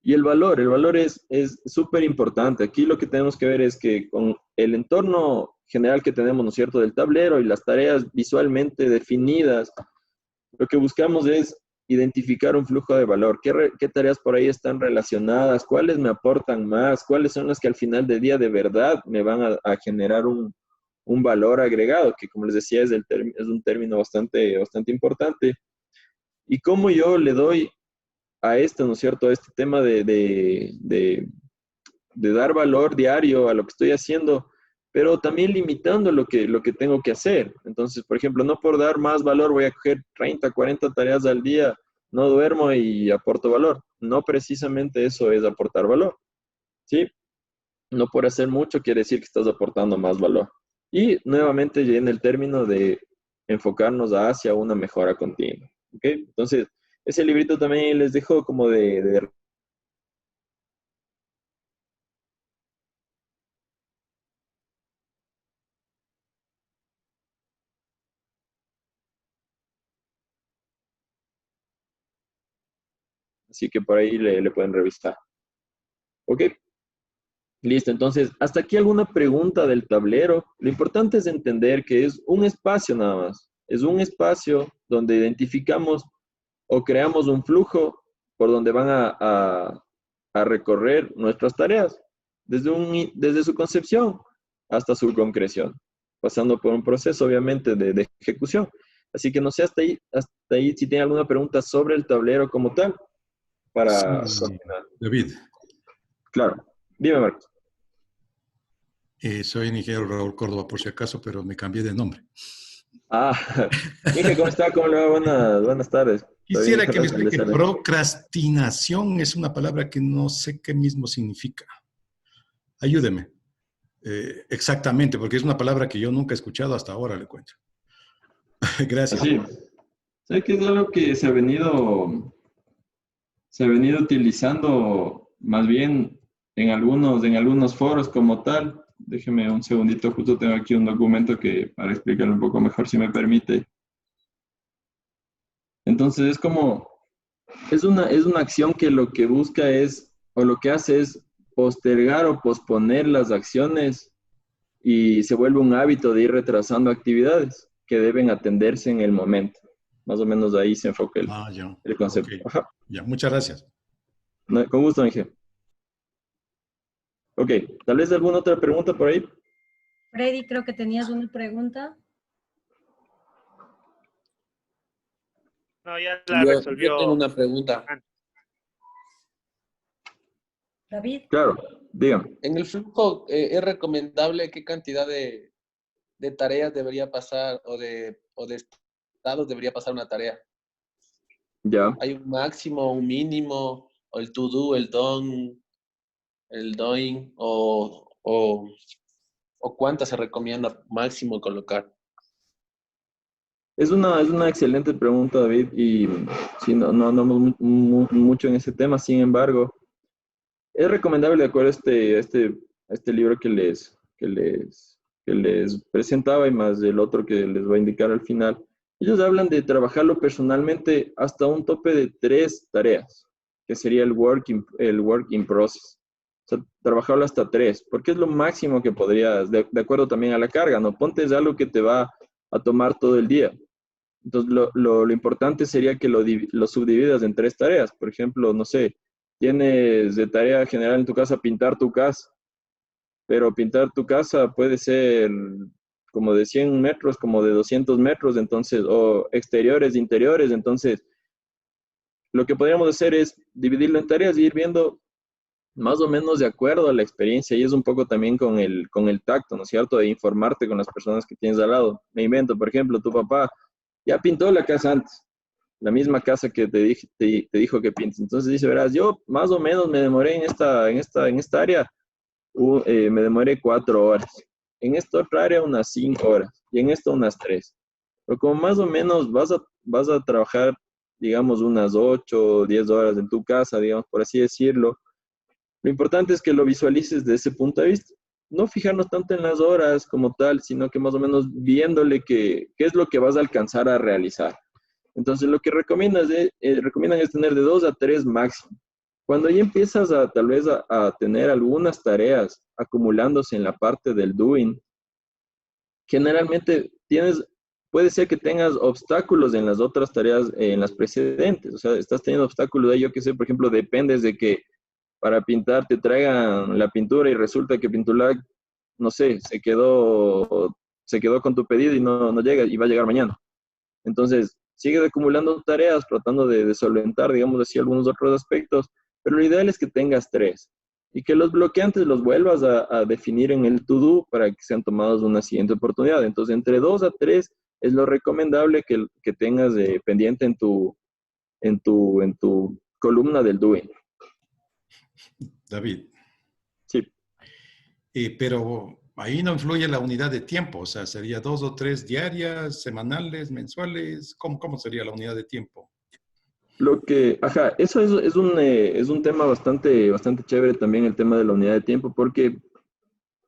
y el valor es súper importante. Aquí lo que tenemos que ver es que con el entorno general que tenemos, ¿no es cierto?, del tablero y las tareas visualmente definidas, lo que buscamos es identificar un flujo de valor. ¿Qué tareas por ahí están relacionadas? ¿Cuáles me aportan más? ¿Cuáles son las que al final del día de verdad me van a generar un valor agregado? Que como les decía, es un término bastante, bastante importante. Y cómo yo le doy a esto, ¿no es cierto?, a este tema de dar valor diario a lo que estoy haciendo, pero también limitando lo que tengo que hacer. Entonces, por ejemplo, no por dar más valor voy a coger 30, 40 tareas al día, no duermo y aporto valor. No precisamente eso es aportar valor, ¿sí? No por hacer mucho quiere decir que estás aportando más valor. Y nuevamente en el término de enfocarnos hacia una mejora continua, ¿ok? Entonces, ese librito también les dejo como de así que por ahí le pueden revisar. ¿Ok? Listo, entonces, hasta aquí alguna pregunta del tablero. Lo importante es entender que es un espacio nada más. Es un espacio donde identificamos o creamos un flujo por donde van a recorrer nuestras tareas, desde su concepción hasta su concreción, pasando por un proceso, obviamente, de ejecución. Así que no sé hasta ahí si tiene alguna pregunta sobre el tablero como tal, para continuar.
David,
Claro. Dime, Marcos.
soy el ingeniero Raúl Córdoba, por si acaso, pero me cambié de nombre.
Inge, ¿cómo está? ¿Cómo le va? Buenas tardes.
Quisiera que me explique, procrastinación es una palabra que no sé qué mismo significa. Ayúdeme. Exactamente, porque es una palabra que yo nunca he escuchado hasta ahora, le cuento. Gracias.
Sí. ¿Sabes qué es algo que se ha venido utilizando más bien en algunos foros como tal? Déjeme un segundito, justo tengo aquí un documento para explicarlo un poco mejor, si me permite. Entonces es una acción que lo que busca o lo que hace es postergar o posponer las acciones y se vuelve un hábito de ir retrasando actividades que deben atenderse en el momento. Más o menos ahí se enfoca
Ya.
el concepto.
Okay.
Ajá.
Ya, muchas gracias.
No, con gusto, Ángel. Ok, tal vez alguna otra pregunta por ahí.
Freddy, creo que tenías una pregunta.
No, ya la resolvió.
Yo tengo una pregunta.
David.
Claro, dígame.
En el flujo, ¿es recomendable qué cantidad de tareas debería pasar o de estados debería pasar una tarea?
Ya.
¿Hay un máximo, un mínimo, o el to do, el done, el doing, o cuántas se recomienda máximo colocar?
Es una excelente pregunta, David, y sí, no andamos mucho en ese tema. Sin embargo, es recomendable, de acuerdo a este libro que les presentaba y más el otro que les voy a indicar al final. Ellos hablan de trabajarlo personalmente hasta un tope de 3 tareas, que sería el work in process. O sea, trabajarlo hasta 3, porque es lo máximo que podrías, de acuerdo también a la carga, ¿no? Ponte es algo que te va a tomar todo el día. Entonces, lo importante sería que lo subdividas en 3 tareas. Por ejemplo, no sé, tienes de tarea general en tu casa pintar tu casa, pero pintar tu casa puede ser como de 100 metros, como de 200 metros, entonces, o exteriores, interiores. Entonces, lo que podríamos hacer es dividirlo en tareas y ir viendo más o menos de acuerdo a la experiencia, y es un poco también con el tacto, ¿no es cierto?, de informarte con las personas que tienes al lado. Me invento, por ejemplo, tu papá ya pintó la casa antes, la misma casa que te dijo que pintes. Entonces dice, verás, yo más o menos me demoré en esta área, me demoré 4 horas. En esta otra área unas 5 horas. Y en esta unas 3. Pero como más o menos vas a trabajar, digamos, unas 8 o 10 horas en tu casa, digamos, por así decirlo, lo importante es que lo visualices desde ese punto de vista. No fijarnos tanto en las horas como tal, sino que más o menos viéndole qué es lo que vas a alcanzar a realizar. Entonces, lo que recomiendan es tener de 2 a 3 máximo. Cuando ya empiezas tal vez a tener algunas tareas acumulándose en la parte del doing, generalmente puede ser que tengas obstáculos en las otras tareas, en las precedentes. O sea, estás teniendo obstáculos de, yo qué sé, por ejemplo, dependes de que para pintar te traigan la pintura y resulta que Pintulac, no sé, se quedó con tu pedido y no llega y va a llegar mañana. Entonces, sigues acumulando tareas, tratando de solventar, digamos así, algunos otros aspectos, pero lo ideal es que tengas 3 y que los bloqueantes los vuelvas a definir en el to-do para que sean tomados una siguiente oportunidad. Entonces, entre 2 a 3 es lo recomendable que tengas pendiente en tu columna del doing.
David.
Sí.
Pero ahí no influye la unidad de tiempo, o sea, sería 2 o 3 diarias, semanales, mensuales. ¿Cómo sería la unidad de tiempo?
Eso es un tema bastante chévere también, el tema de la unidad de tiempo, porque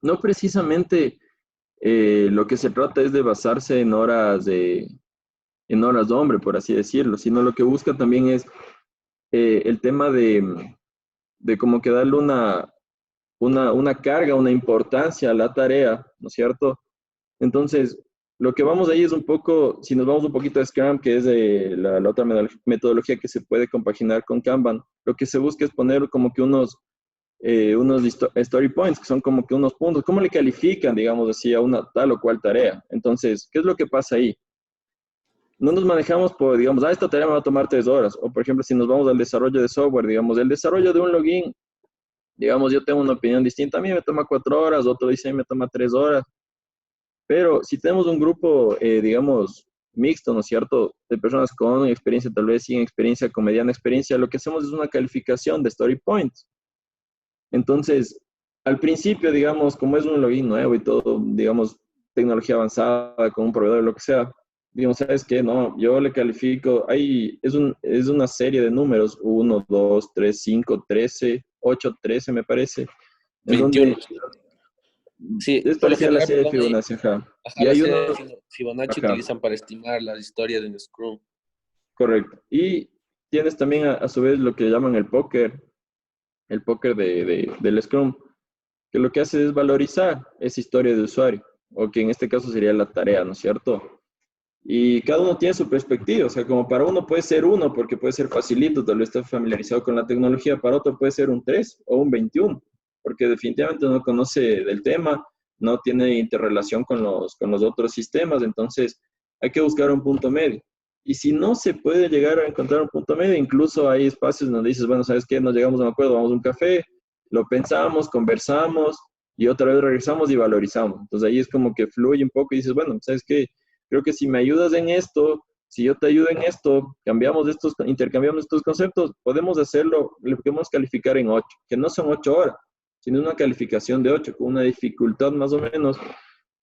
no precisamente lo que se trata es de basarse en horas de hombre, por así decirlo, sino lo que busca también es el tema de como que darle una carga, una importancia a la tarea, ¿no es cierto? Entonces, lo que vamos ahí es un poco, si nos vamos un poquito a Scrum, que es la otra metodología que se puede compaginar con Kanban, lo que se busca es poner como que unos story points, que son como que unos puntos. ¿Cómo le califican, digamos así, a una tal o cual tarea? Entonces, ¿qué es lo que pasa ahí? No nos manejamos por, digamos, esta tarea me va a tomar 3 horas. O, por ejemplo, si nos vamos al desarrollo de software, digamos, el desarrollo de un login, digamos, yo tengo una opinión distinta. A mí me toma 4 horas, otro dice me toma 3 horas. Pero si tenemos un grupo, digamos, mixto, ¿no es cierto?, de personas con experiencia, tal vez sin experiencia, con mediana experiencia, lo que hacemos es una calificación de story points. Entonces, al principio, digamos, como es un login nuevo y todo, digamos, tecnología avanzada, con un proveedor, lo que sea, digamos, ¿sabes qué? No, yo le califico, es una serie de números, 1, 2, 3, 5, 13, 8, 13 me parece.
21. Sí,
Es
por lo
parecida a la
general,
serie de
perdón,
Fibonacci, ajá.
Ajá,
Y
la
hay
serie
uno,
de Fibonacci
ajá,
utilizan para estimar las historias en Scrum.
correcto. Y tienes también a su vez lo que llaman el póker del Scrum, que lo que hace es valorizar esa historia de usuario, o que en este caso sería la tarea, ¿no es cierto? Y cada uno tiene su perspectiva, o sea, como para uno puede ser uno, porque puede ser facilito, tal vez está familiarizado con la tecnología, para otro puede ser un 3 o un 21, porque definitivamente no conoce del tema, no tiene interrelación con los otros sistemas, entonces hay que buscar un punto medio. Y si no se puede llegar a encontrar un punto medio, incluso hay espacios donde dices, bueno, ¿sabes qué? Nos llegamos a un acuerdo, vamos a un café, lo pensamos, conversamos, y otra vez regresamos y valorizamos. Entonces ahí es como que fluye un poco y dices, bueno, ¿sabes qué? Creo que si me ayudas en esto, si yo te ayudo en esto, intercambiamos estos conceptos, podemos hacerlo, le podemos calificar en 8, que no son 8 horas, sino una calificación de 8, con una dificultad más o menos.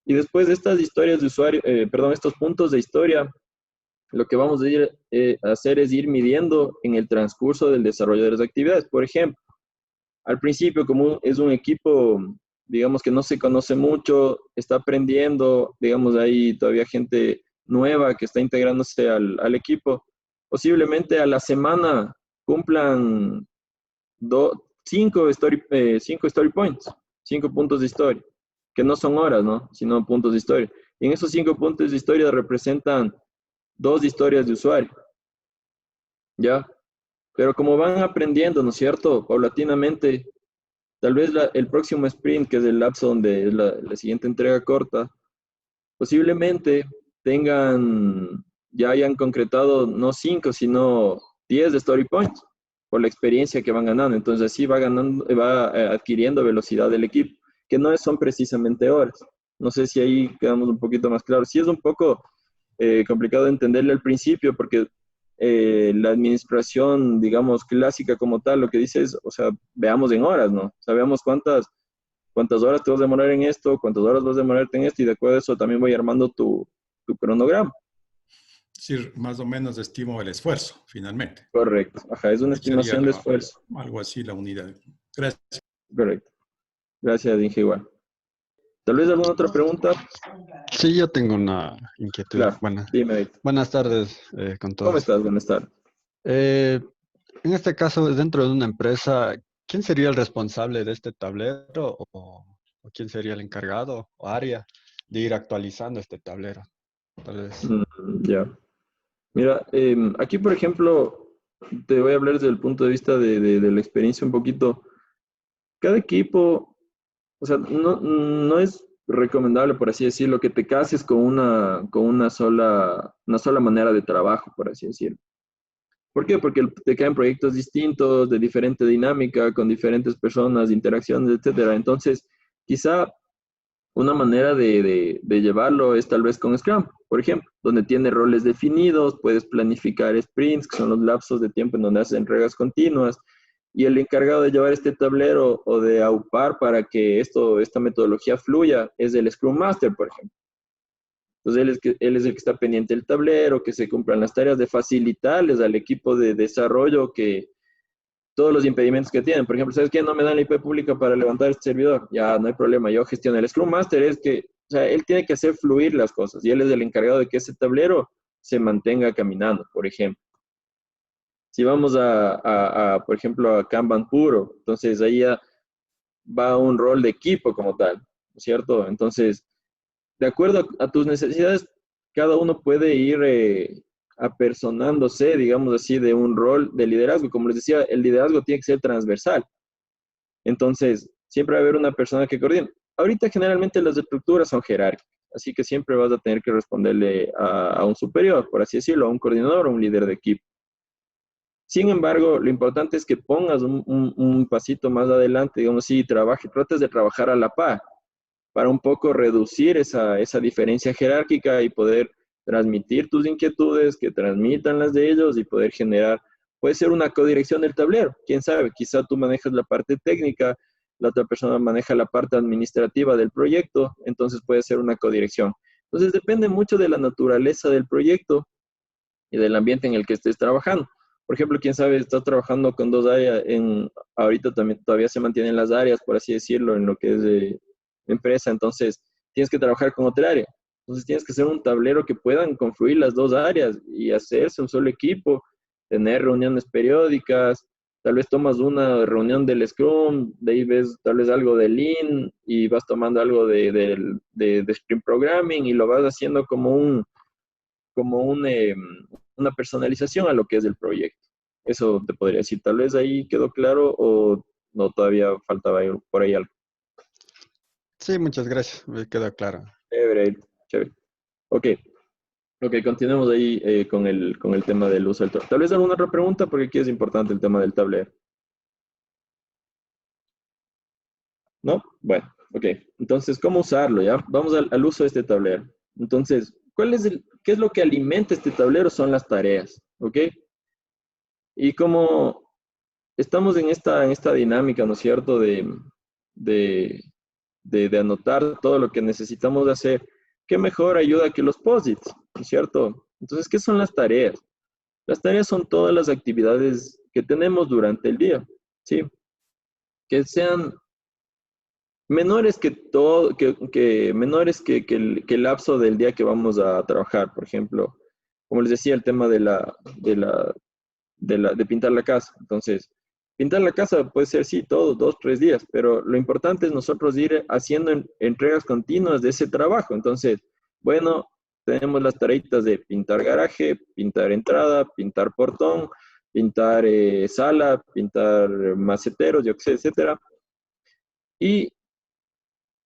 Y después de estas historias de usuario, estos puntos de historia, lo que vamos a hacer es ir midiendo en el transcurso del desarrollo de las actividades. Por ejemplo, al principio, como es un equipo, digamos que no se conoce mucho, está aprendiendo, digamos, hay todavía gente nueva que está integrándose al equipo, posiblemente a la semana cumplan 5 story points, 5 puntos de historia, que no son horas, ¿no? Sino puntos de historia. Y en esos 5 puntos de historia representan 2 historias de usuario, ¿ya? Pero como van aprendiendo, ¿no es cierto? Paulatinamente, tal vez el próximo sprint, que es el lapso donde es la siguiente entrega corta, posiblemente ya hayan concretado no 5, sino 10 de story points, por la experiencia que van ganando. Entonces así va adquiriendo velocidad del equipo, que no son precisamente horas. No sé si ahí quedamos un poquito más claros. Sí es un poco complicado de entenderle al principio, porque la administración, digamos, clásica como tal, lo que dice es, o sea, veamos en horas, ¿no? Sabemos cuántas horas te vas a demorar en esto, cuántas horas vas a demorarte en esto, y de acuerdo a eso también voy armando tu cronograma.
Sí, más o menos estimo el esfuerzo, finalmente.
Correcto. Ajá, es una estimación de esfuerzo.
Algo así la unidad. Gracias.
Correcto. Gracias, Inge, igual. ¿Tal vez alguna otra pregunta?
Sí, yo tengo una inquietud.
Claro, dime.
Buenas tardes con todos.
¿Cómo estás? Buenas tardes.
En este caso, dentro de una empresa, ¿quién sería el responsable de este tablero o quién sería el encargado o área de ir actualizando este tablero? Tal vez.
Ya. Mira, aquí, por ejemplo, te voy a hablar desde el punto de vista de la experiencia un poquito. Cada equipo, o sea, no es recomendable, por así decirlo, que te cases con una sola manera de trabajo, por así decirlo. ¿Por qué? Porque te caen proyectos distintos, de diferente dinámica, con diferentes personas, interacciones, etcétera. Entonces, quizá una manera de llevarlo es tal vez con Scrum, por ejemplo, donde tiene roles definidos, puedes planificar sprints, que son los lapsos de tiempo en donde haces entregas continuas, y el encargado de llevar este tablero o de aupar para que esta metodología fluya es el Scrum Master, por ejemplo. Entonces, él es el que está pendiente del tablero, que se cumplan las tareas, de facilitarles al equipo de desarrollo que todos los impedimentos que tienen. Por ejemplo, ¿sabes qué? No me dan la IP pública para levantar este servidor. Ya, no hay problema, yo gestiono. El Scrum Master es que, o sea, él tiene que hacer fluir las cosas y él es el encargado de que ese tablero se mantenga caminando, por ejemplo. Si vamos por ejemplo, a Kanban puro, entonces ahí ya va un rol de equipo como tal, ¿no es cierto? Entonces, de acuerdo a tus necesidades, cada uno puede ir apersonándose, digamos así, de un rol de liderazgo. Como les decía, el liderazgo tiene que ser transversal. Entonces, siempre va a haber una persona que coordine. Ahorita generalmente las estructuras son jerárquicas, así que siempre vas a tener que responderle a un superior, por así decirlo, a un coordinador o un líder de equipo. Sin embargo, lo importante es que pongas un pasito más adelante, digamos, si trates de trabajar a la par, para un poco reducir esa diferencia jerárquica y poder transmitir tus inquietudes, que transmitan las de ellos y poder generar, puede ser una codirección del tablero, quién sabe, quizá tú manejas la parte técnica, la otra persona maneja la parte administrativa del proyecto, entonces puede ser una codirección. Entonces depende mucho de la naturaleza del proyecto y del ambiente en el que estés trabajando. Por ejemplo, quién sabe, estás trabajando con 2 áreas, ahorita todavía se mantienen las áreas, por así decirlo, en lo que es de empresa, entonces tienes que trabajar con otra área. Entonces tienes que hacer un tablero que puedan confluir las 2 áreas y hacerse un solo equipo, tener reuniones periódicas, tal vez tomas una reunión del Scrum, de ahí ves tal vez algo de Lean y vas tomando algo de Sprint Programming y lo vas haciendo como como una personalización a lo que es el proyecto. Eso te podría decir. Tal vez ahí quedó claro o no, todavía faltaba por ahí algo.
Sí, muchas gracias. Me queda claro.
Chévere, chévere. Ok, continuemos ahí con el tema del uso del tablero. Tal vez alguna otra pregunta, porque aquí es importante el tema del tablero. ¿No? Bueno, ok. Entonces, ¿cómo usarlo? Ya vamos al uso de este tablero. Entonces, ¿qué es lo que alimenta este tablero? Son las tareas, ¿ok? Y como estamos en esta dinámica, ¿no es cierto? De anotar todo lo que necesitamos de hacer, ¿qué mejor ayuda que los post-its? ¿No es cierto? Entonces, ¿qué son las tareas? Las tareas son todas las actividades que tenemos durante el día, ¿sí? Que sean menores que todo, menores que el lapso del día que vamos a trabajar. Por ejemplo, como les decía, el tema de pintar la casa. Entonces, pintar la casa puede ser, sí, todo, 2, 3 días, pero lo importante es nosotros ir haciendo entregas continuas de ese trabajo. Entonces, bueno, tenemos las tareitas de pintar garaje, pintar entrada, pintar portón, pintar sala, pintar maceteros, yo qué sé, etcétera. Y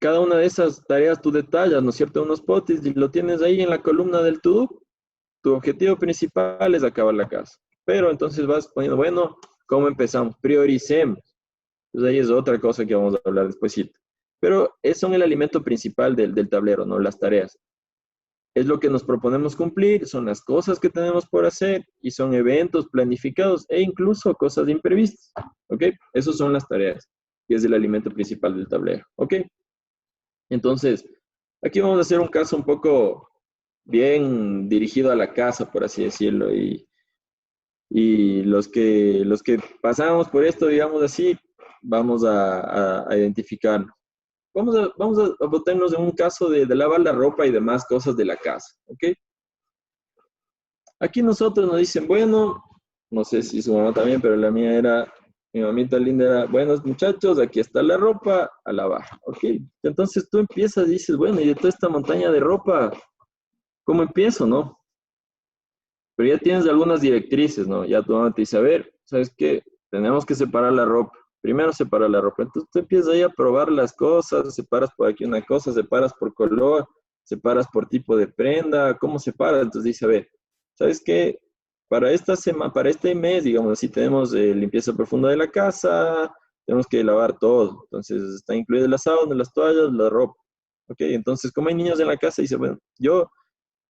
cada una de esas tareas tú detallas, ¿no es cierto? Unos potis y lo tienes ahí en la columna del to-do. Tu objetivo principal es acabar la casa. Pero entonces vas poniendo, bueno, ¿cómo empezamos? Prioricemos. Entonces ahí es otra cosa que vamos a hablar despuesito. Pero son el alimento principal del tablero, ¿no? Las tareas. Es lo que nos proponemos cumplir, son las cosas que tenemos por hacer y son eventos planificados e incluso cosas imprevistas, ¿ok? Esas son las tareas y es el alimento principal del tablero, ¿ok? Entonces, aquí vamos a hacer un caso un poco bien dirigido a la casa, por así decirlo, y los que pasamos por esto, digamos así, vamos a identificarnos. Vamos a botarnos en un caso de lavar la ropa y demás cosas de la casa, ¿ok? Aquí nosotros nos dicen, bueno, no sé si su mamá también, pero la mía era, mi mamita linda era, buenos muchachos, aquí está la ropa, a lavar, ¿ok? Entonces tú empiezas y dices, bueno, y de toda esta montaña de ropa, ¿cómo empiezo, no? Pero ya tienes algunas directrices, ¿no? Ya tu mamá te dice, a ver, ¿sabes qué? Tenemos que separar la ropa. Primero separar la ropa. Entonces tú empiezas ahí a probar las cosas, separas por aquí una cosa, separas por color, separas por tipo de prenda, ¿cómo separas? Entonces dice, a ver, ¿sabes qué? Para esta semana, para este mes, digamos así, tenemos limpieza profunda de la casa, tenemos que lavar todo. Entonces está incluido las sábanas, las toallas, la ropa. ¿Ok? Entonces, como hay niños en la casa, dice, bueno, yo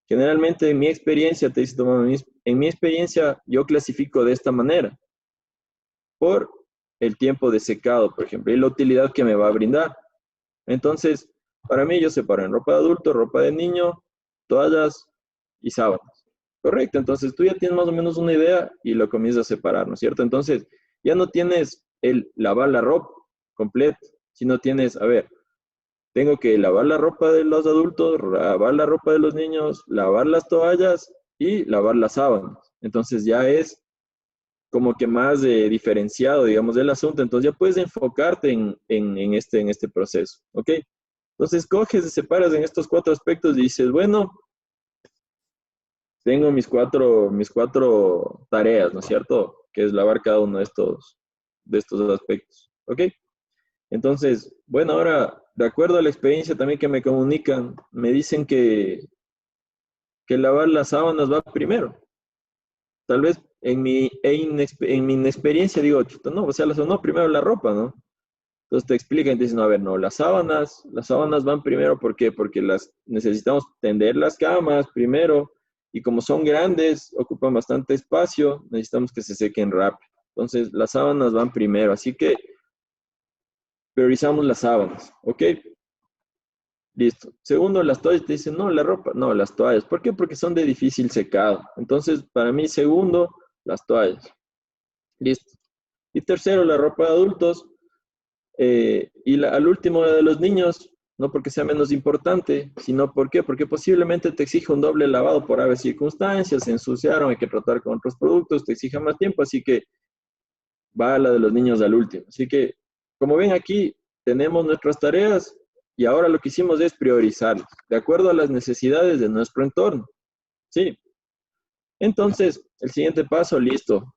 generalmente en mi experiencia, te dice tu mamá, en mi experiencia yo clasifico de esta manera, por el tiempo de secado, por ejemplo, y la utilidad que me va a brindar. Entonces, para mí yo separo en ropa de adulto, ropa de niño, toallas y sábanas. Correcto, entonces tú ya tienes más o menos una idea y lo comienzas a separar, ¿no es cierto? Entonces, ya no tienes el lavar la ropa completa, sino tienes, a ver, tengo que lavar la ropa de los adultos, lavar la ropa de los niños, lavar las toallas y lavar las sábanas. Entonces ya es como que más diferenciado, digamos, del asunto. Entonces ya puedes enfocarte en este proceso, ¿ok? Entonces coges, separas en estos 4 aspectos y dices, bueno, tengo mis cuatro tareas, ¿no es cierto? Que es lavar cada uno de estos aspectos, ¿ok? Entonces, bueno, ahora, de acuerdo a la experiencia también que me comunican, me dicen que lavar las sábanas va primero. Tal vez en mi inexperiencia digo, chuta, no, o sea, no, primero la ropa, ¿no? Entonces te explican y te dicen, no, a ver, no, las sábanas van primero, ¿por qué? Porque necesitamos tender las camas primero, y como son grandes, ocupan bastante espacio, necesitamos que se sequen rápido. Entonces, las sábanas van primero, así que priorizamos las sábanas, ¿ok? Listo. Segundo, las toallas, te dicen, no, la ropa, no, las toallas. ¿Por qué? Porque son de difícil secado. Entonces, para mí, segundo, las toallas. Listo. Y tercero, la ropa de adultos. Y al último de los niños, no porque sea menos importante, sino ¿por qué? Porque posiblemente te exige un doble lavado por aves circunstancias, se ensuciaron, hay que tratar con otros productos, te exige más tiempo, así que va la de los niños al último. Así que, como ven aquí, tenemos nuestras tareas y ahora lo que hicimos es priorizarlas, de acuerdo a las necesidades de nuestro entorno. Sí, Entonces, el siguiente paso, listo.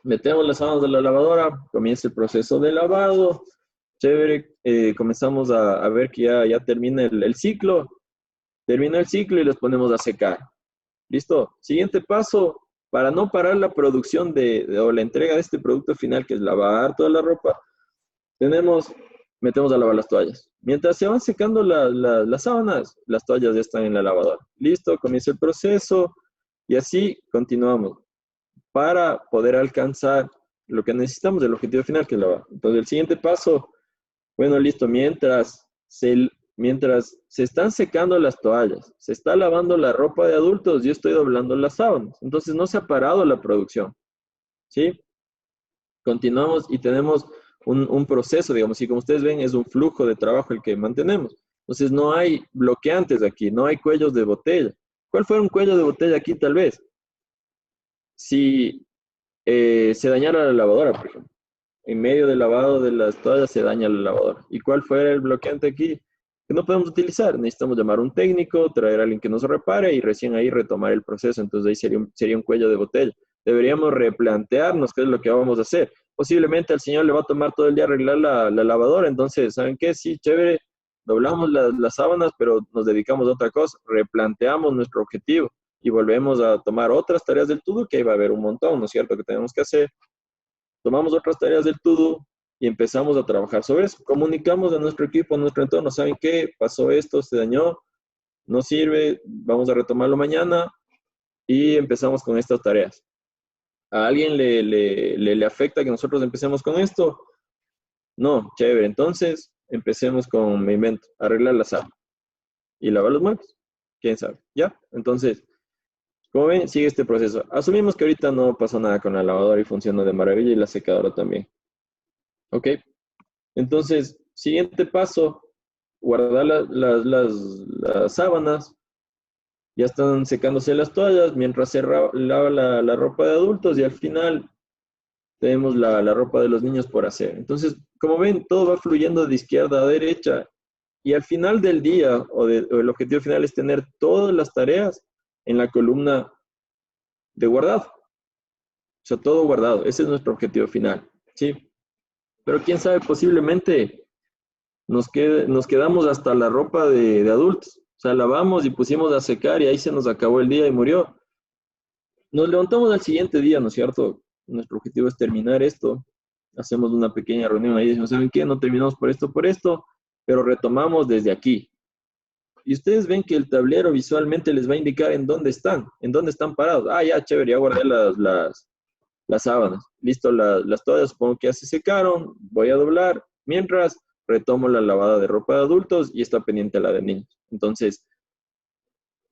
Metemos las sábanas de la lavadora, comienza el proceso de lavado. Chévere, comenzamos a ver que ya termina el ciclo. Termina el ciclo y los ponemos a secar. ¿Listo? Siguiente paso, para no parar la producción o la entrega de este producto final, que es lavar toda la ropa, metemos a lavar las toallas. Mientras se van secando las sábanas, las toallas ya están en la lavadora. Listo, comienza el proceso y así continuamos para poder alcanzar lo que necesitamos del objetivo final, que es lavar. Entonces, el siguiente paso, bueno, listo, mientras se están secando las toallas, se está lavando la ropa de adultos, yo estoy doblando las sábanas. Entonces, no se ha parado la producción, ¿sí? Continuamos y tenemos un proceso, digamos, y como ustedes ven, es un flujo de trabajo el que mantenemos. Entonces, no hay bloqueantes aquí, no hay cuellos de botella. ¿Cuál fue un cuello de botella aquí, tal vez? Si se dañara la lavadora, por ejemplo. En medio del lavado de las toallas se daña la lavadora. ¿Y cuál fue el bloqueante aquí? Que no podemos utilizar. Necesitamos llamar a un técnico, traer a alguien que nos repare y recién ahí retomar el proceso. Entonces ahí sería un cuello de botella. Deberíamos replantearnos qué es lo que vamos a hacer. Posiblemente al señor le va a tomar todo el día arreglar la lavadora. Entonces, ¿saben qué? Sí, chévere, doblamos las sábanas, pero nos dedicamos a otra cosa. Replanteamos nuestro objetivo y volvemos a tomar otras tareas del todo, que ahí va a haber un montón, ¿no es cierto?, que tenemos que hacer. Tomamos otras tareas del todo y empezamos a trabajar sobre eso. Comunicamos a nuestro equipo, a nuestro entorno, ¿saben qué? Pasó esto, se dañó, no sirve, vamos a retomarlo mañana y empezamos con estas tareas. ¿A alguien le afecta que nosotros empecemos con esto? No, chévere. Entonces, empecemos con, me invento, arreglar la sala y lavar los muebles. ¿Quién sabe? ¿Ya? Entonces, como ven, sigue este proceso. Asumimos que ahorita no pasó nada con la lavadora y funciona de maravilla y la secadora también. ¿Ok? Entonces, siguiente paso, guardar las sábanas. Ya están secándose las toallas mientras se lava la ropa de adultos y al final tenemos la ropa de los niños por hacer. Entonces, como ven, todo va fluyendo de izquierda a derecha y al final del día o el objetivo final es tener todas las tareas en la columna de guardado. O sea, todo guardado. Ese es nuestro objetivo final, ¿sí? Pero quién sabe, posiblemente nos quedamos hasta la ropa de adultos. O sea, lavamos y pusimos a secar y ahí se nos acabó el día y murió. Nos levantamos al siguiente día, ¿no es cierto? Nuestro objetivo es terminar esto. Hacemos una pequeña reunión ahí y decimos, ¿saben qué? No terminamos por esto, pero retomamos desde aquí. Y ustedes ven que el tablero visualmente les va a indicar en dónde están parados. Ah, ya, chévere, ya guardé las sábanas. Listo, las toallas supongo que ya se secaron, voy a doblar, mientras retomo la lavada de ropa de adultos y está pendiente la de niños. Entonces,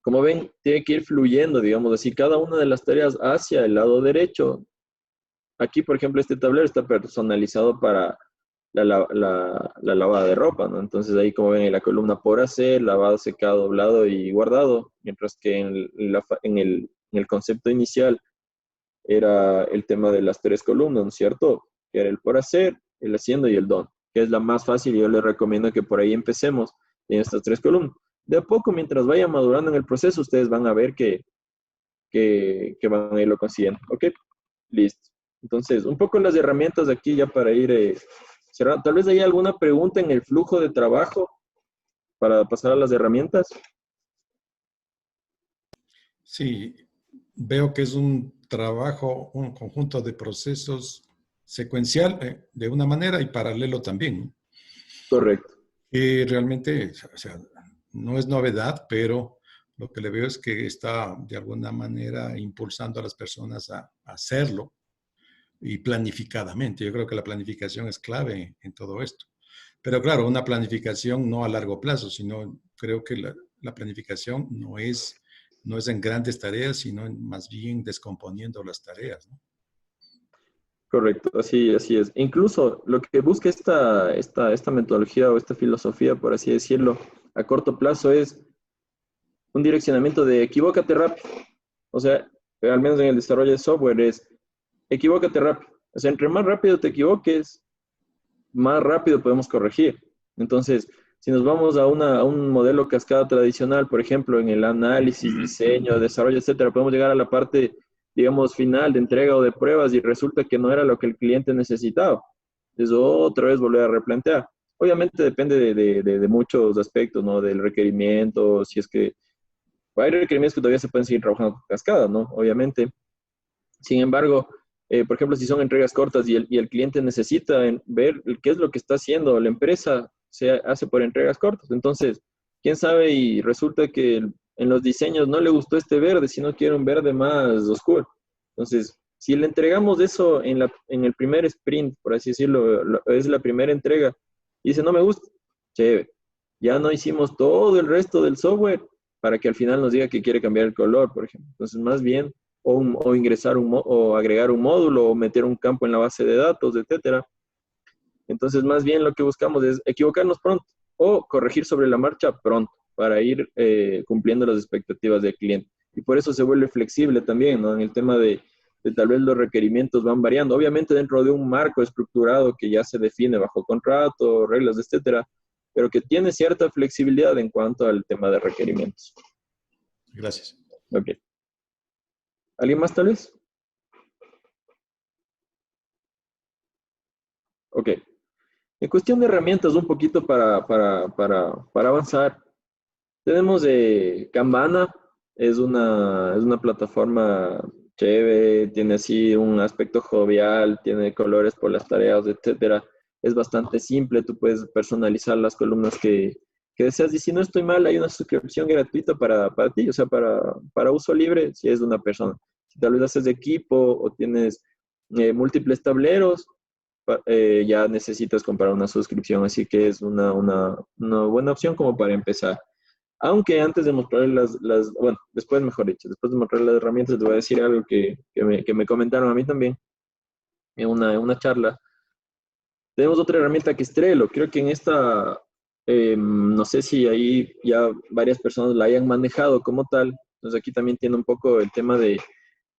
como ven, tiene que ir fluyendo, digamos así, cada una de las tareas hacia el lado derecho. Aquí, por ejemplo, este tablero está personalizado para la lavada de ropa, ¿no? Entonces ahí, como ven, en la columna por hacer, lavado, secado, doblado y guardado, mientras que en el concepto inicial era el tema de las tres columnas, ¿no es cierto? Que era el por hacer, el haciendo y el don, que es la más fácil y yo les recomiendo que por ahí empecemos en estas tres columnas. De a poco, mientras vaya madurando en el proceso, ustedes van a ver que van a irlo consiguiendo. ¿Ok? Listo. Entonces, un poco las herramientas de aquí ya para ir cerrando. Tal vez hay alguna pregunta en el flujo de trabajo para pasar a las herramientas.
Sí, veo que es un trabajo, un conjunto de procesos secuencial de una manera y paralelo también, ¿no?
Correcto.
Y realmente, o sea, no es novedad, pero lo que le veo es que está de alguna manera impulsando a las personas a hacerlo y planificadamente. Yo creo que la planificación es clave en todo esto. Pero claro, una planificación no a largo plazo, sino creo que la planificación no es en grandes tareas, sino más bien descomponiendo las tareas, ¿no?
Correcto, así es. Incluso lo que busca esta metodología o esta filosofía, por así decirlo, a corto plazo es un direccionamiento de equivócate rápido. O sea, al menos en el desarrollo de software es equivócate rápido. O sea, entre más rápido te equivoques, más rápido podemos corregir. Entonces, Si nos vamos a un modelo cascada tradicional, por ejemplo, en el análisis, diseño, desarrollo, etcétera, podemos llegar a la parte, digamos, final de entrega o de pruebas y resulta que no era lo que el cliente necesitaba. Entonces, otra vez volver a replantear. Obviamente depende de muchos aspectos, ¿no? Del requerimiento, si es que hay requerimientos que todavía se pueden seguir trabajando con cascada, ¿no? Obviamente. Sin embargo, por ejemplo, si son entregas cortas y el cliente necesita ver qué es lo que está haciendo la empresa, se hace por entregas cortas. Entonces, quién sabe y resulta que en los diseños no le gustó este verde, sino quiere un verde más oscuro. Entonces, si le entregamos eso en el primer sprint, por así decirlo, es la primera entrega, y dice, no me gusta, chévere. Ya no hicimos todo el resto del software para que al final nos diga que quiere cambiar el color, por ejemplo. Entonces, más bien, o ingresar o agregar un módulo, o meter un campo en la base de datos, etcétera. Entonces, más bien lo que buscamos es equivocarnos pronto o corregir sobre la marcha pronto para ir cumpliendo las expectativas del cliente. Y por eso se vuelve flexible también, ¿no? En el tema de tal vez los requerimientos van variando. Obviamente dentro de un marco estructurado que ya se define bajo contrato, reglas, etcétera, pero que tiene cierta flexibilidad en cuanto al tema de requerimientos.
Gracias.
Ok. ¿Alguien más tal vez? Ok. En cuestión de herramientas, un poquito para avanzar, tenemos Kanban, es una plataforma chévere, tiene así un aspecto jovial, tiene colores por las tareas, etcétera. Es bastante simple, tú puedes personalizar las columnas que deseas. Y si no estoy mal, hay una suscripción gratuita para ti, o sea, para uso libre, si es de una persona. Si tal vez haces de equipo o tienes múltiples tableros, ya necesitas comprar una suscripción, así que es una buena opción como para empezar. Aunque antes de mostrarles bueno, después mejor dicho, después de mostrar las herramientas, te voy a decir algo que me comentaron a mí también en una charla. Tenemos otra herramienta que es Trello. Creo que en esta, no sé si ahí ya varias personas la hayan manejado como tal. Entonces aquí también tiene un poco el tema de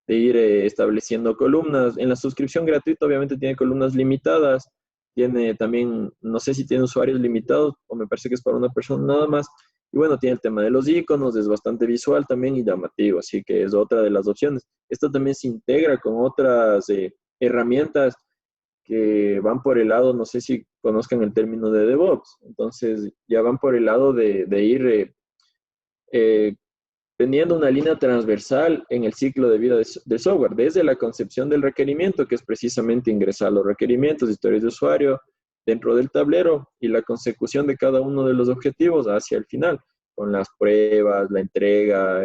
ir estableciendo columnas. En la suscripción gratuita obviamente tiene columnas limitadas, tiene también, no sé si tiene usuarios limitados o me parece que es para una persona nada más. Y bueno, tiene el tema de los iconos, es bastante visual también y llamativo, así que es otra de las opciones. Esto también se integra con otras herramientas que van por el lado, no sé si conozcan el término de DevOps, entonces ya van por el lado de ir teniendo una línea transversal en el ciclo de vida del software, desde la concepción del requerimiento, que es precisamente ingresar los requerimientos, historias de usuario dentro del tablero y la consecución de cada uno de los objetivos hacia el final, con las pruebas, la entrega,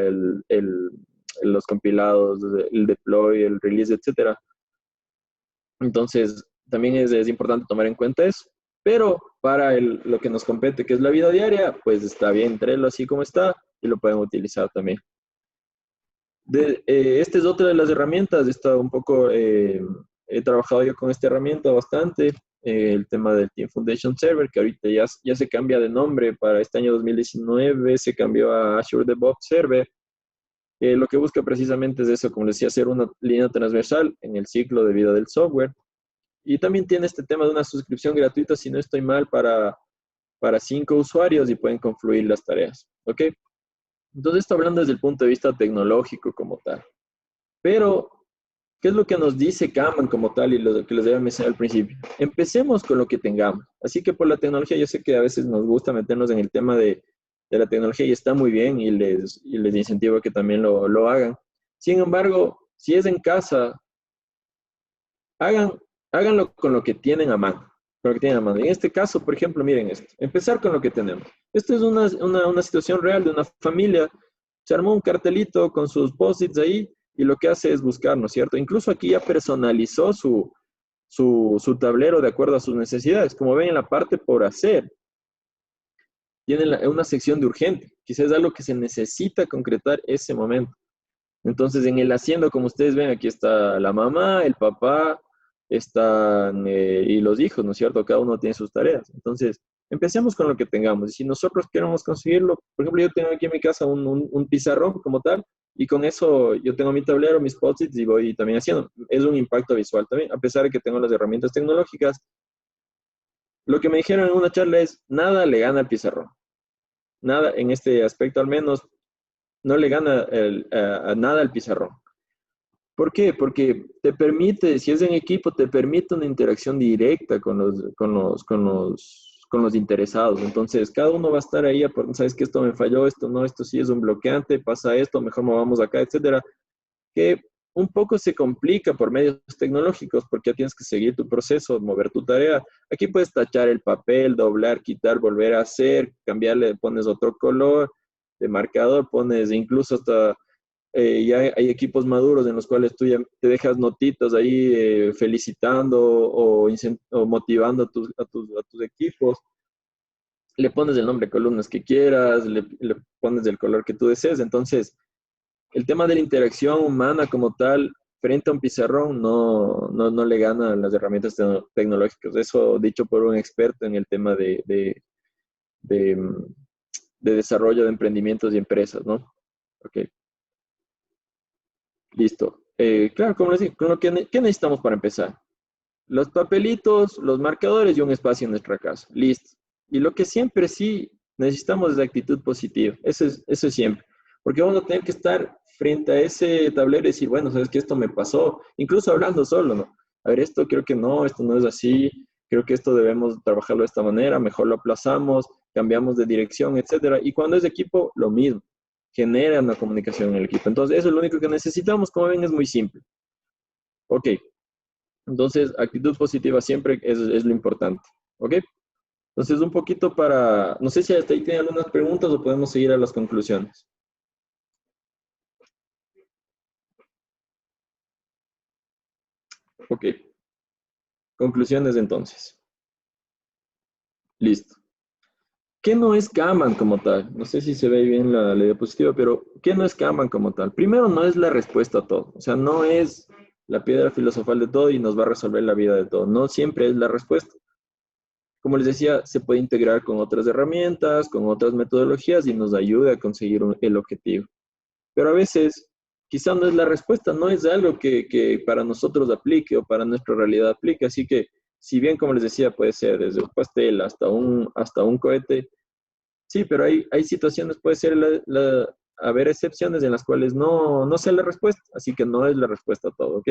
los compilados, el deploy, el release, etc. Entonces, también es importante tomar en cuenta eso. Pero para lo que nos compete, que es la vida diaria, pues está bien Trello así como está y lo pueden utilizar también. Esta es otra de las herramientas. He trabajado yo con esta herramienta bastante. El tema del Team Foundation Server, que ahorita ya se cambia de nombre para este año 2019, se cambió a Azure DevOps Server. Lo que busca precisamente es eso, como les decía, hacer una línea transversal en el ciclo de vida del software. Y también tiene este tema de una suscripción gratuita, si no estoy mal, para 5 usuarios y pueden confluir las tareas. ¿Ok? Entonces, esto hablando desde el punto de vista tecnológico como tal. Pero, ¿qué es lo que nos dice Kanban como tal y lo que les había mencionado al principio? Empecemos con lo que tengamos. Así que por la tecnología, yo sé que a veces nos gusta meternos en el tema de la tecnología y está muy bien y les incentivo a que también lo hagan. Sin embargo, si es en casa, háganlo con lo que tienen a mano. En este caso, por ejemplo, miren esto. Empezar con lo que tenemos. Esto es una situación real de una familia. Se armó un cartelito con sus post-its ahí y lo que hace es buscar, ¿no es cierto? Incluso aquí ya personalizó su tablero de acuerdo a sus necesidades. Como ven en la parte por hacer, tiene una sección de urgente. Quizás es algo que se necesita concretar ese momento. Entonces, en el haciendo, como ustedes ven, aquí está la mamá, el papá, están y los hijos, ¿no es cierto? Cada uno tiene sus tareas. Entonces, empecemos con lo que tengamos. Y si nosotros queremos conseguirlo, por ejemplo, yo tengo aquí en mi casa un pizarrón como tal, y con eso yo tengo mi tablero, mis post-its y voy también haciendo. Es un impacto visual también, a pesar de que tengo las herramientas tecnológicas. Lo que me dijeron en una charla es, nada le gana al pizarrón. Nada, en este aspecto al menos, no le gana a nada al pizarrón. ¿Por qué? Porque te permite, si es en equipo, te permite una interacción directa con los interesados. Entonces, cada uno va a estar ahí, sabes que esto me falló, esto no, esto sí es un bloqueante, pasa esto, mejor movamos acá, etcétera. Que un poco se complica por medios tecnológicos porque ya tienes que seguir tu proceso, mover tu tarea. Aquí puedes tachar el papel, doblar, quitar, volver a hacer, cambiarle, pones otro color de marcador, pones incluso hasta, ya hay equipos maduros en los cuales tú ya te dejas notitas ahí felicitando o motivando a tus equipos. Le pones el nombre de columnas que quieras, le pones el color que tú desees. Entonces, el tema de la interacción humana como tal, frente a un pizarrón, no le gana a las herramientas tecnológicas. Eso dicho por un experto en el tema de desarrollo de emprendimientos y empresas, ¿no? Ok. Listo. Claro, como les digo, ¿qué necesitamos para empezar? Los papelitos, los marcadores y un espacio en nuestra casa. Listo. Y lo que siempre sí necesitamos es actitud positiva. Eso es siempre. Porque vamos a tener que estar frente a ese tablero y decir, bueno, sabes que esto me pasó, incluso hablando solo, ¿no? A ver, esto creo que no, esto no es así, creo que esto debemos trabajarlo de esta manera, mejor lo aplazamos, cambiamos de dirección, etcétera. Y cuando es de equipo, lo mismo, genera una comunicación en el equipo. Entonces, eso es lo único que necesitamos, como ven, es muy simple. Ok, entonces, actitud positiva siempre es lo importante, ¿ok? Entonces, un poquito para, no sé si hasta ahí tienen algunas preguntas o podemos seguir a las conclusiones. Ok. Conclusiones entonces. Listo. ¿Qué no es Kanban como tal? No sé si se ve bien la diapositiva, pero ¿qué no es Kanban como tal? Primero, no es la respuesta a todo. O sea, no es la piedra filosofal de todo y nos va a resolver la vida de todo. No siempre es la respuesta. Como les decía, se puede integrar con otras herramientas, con otras metodologías y nos ayuda a conseguir el objetivo. Pero a veces, quizá no es la respuesta, no es algo que para nosotros aplique o para nuestra realidad aplique. Así que, si bien, como les decía, puede ser desde un pastel hasta un cohete, sí, pero hay situaciones, puede ser haber excepciones en las cuales no sea la respuesta, así que no es la respuesta a todo, ¿ok?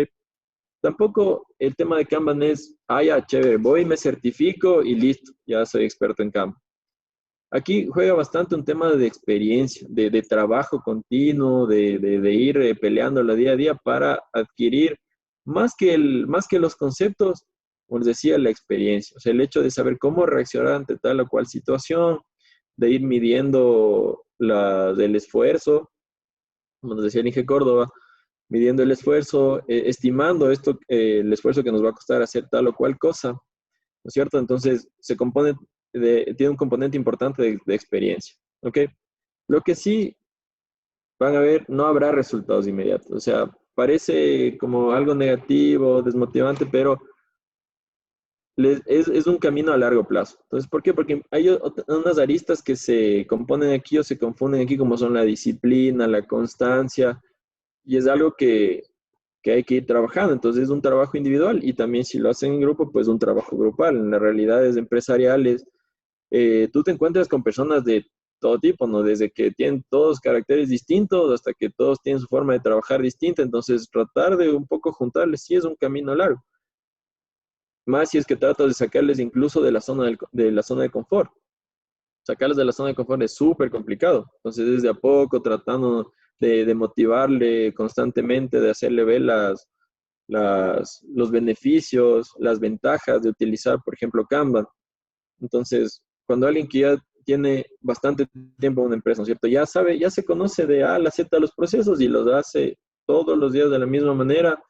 Tampoco el tema de Kanban es, ya, chévere, voy, me certifico y listo, ya soy experto en Kanban. Aquí juega bastante un tema de experiencia, de trabajo continuo, de ir peleando la día a día para adquirir más que los conceptos, como les decía, la experiencia. O sea, el hecho de saber cómo reaccionar ante tal o cual situación, de ir midiendo el esfuerzo, como nos decía el Inge Córdoba, midiendo el esfuerzo, estimando el esfuerzo que nos va a costar hacer tal o cual cosa, ¿no es cierto? Entonces, tiene un componente importante de experiencia, ¿ok? Lo que sí van a ver, no habrá resultados inmediatos. O sea, parece como algo negativo, desmotivante, pero es un camino a largo plazo. Entonces, ¿por qué? Porque hay unas aristas que se componen aquí o se confunden aquí, como son la disciplina, la constancia, y es algo que hay que ir trabajando. Entonces, es un trabajo individual y también si lo hacen en grupo, pues un trabajo grupal. En las realidades empresariales, tú te encuentras con personas de todo tipo, ¿no? Desde que tienen todos caracteres distintos hasta que todos tienen su forma de trabajar distinta. Entonces, tratar de un poco juntarles sí es un camino largo. Más si es que tratas de sacarles incluso de la zona de confort. Sacarles de la zona de confort es súper complicado. Entonces, desde a poco, tratando de motivarle constantemente, de hacerle ver los beneficios, las ventajas de utilizar, por ejemplo, Kanban. Entonces, cuando alguien que ya tiene bastante tiempo en una empresa, ¿no es cierto? Ya sabe, ya se conoce de A a la Z los procesos y los hace todos los días de la misma manera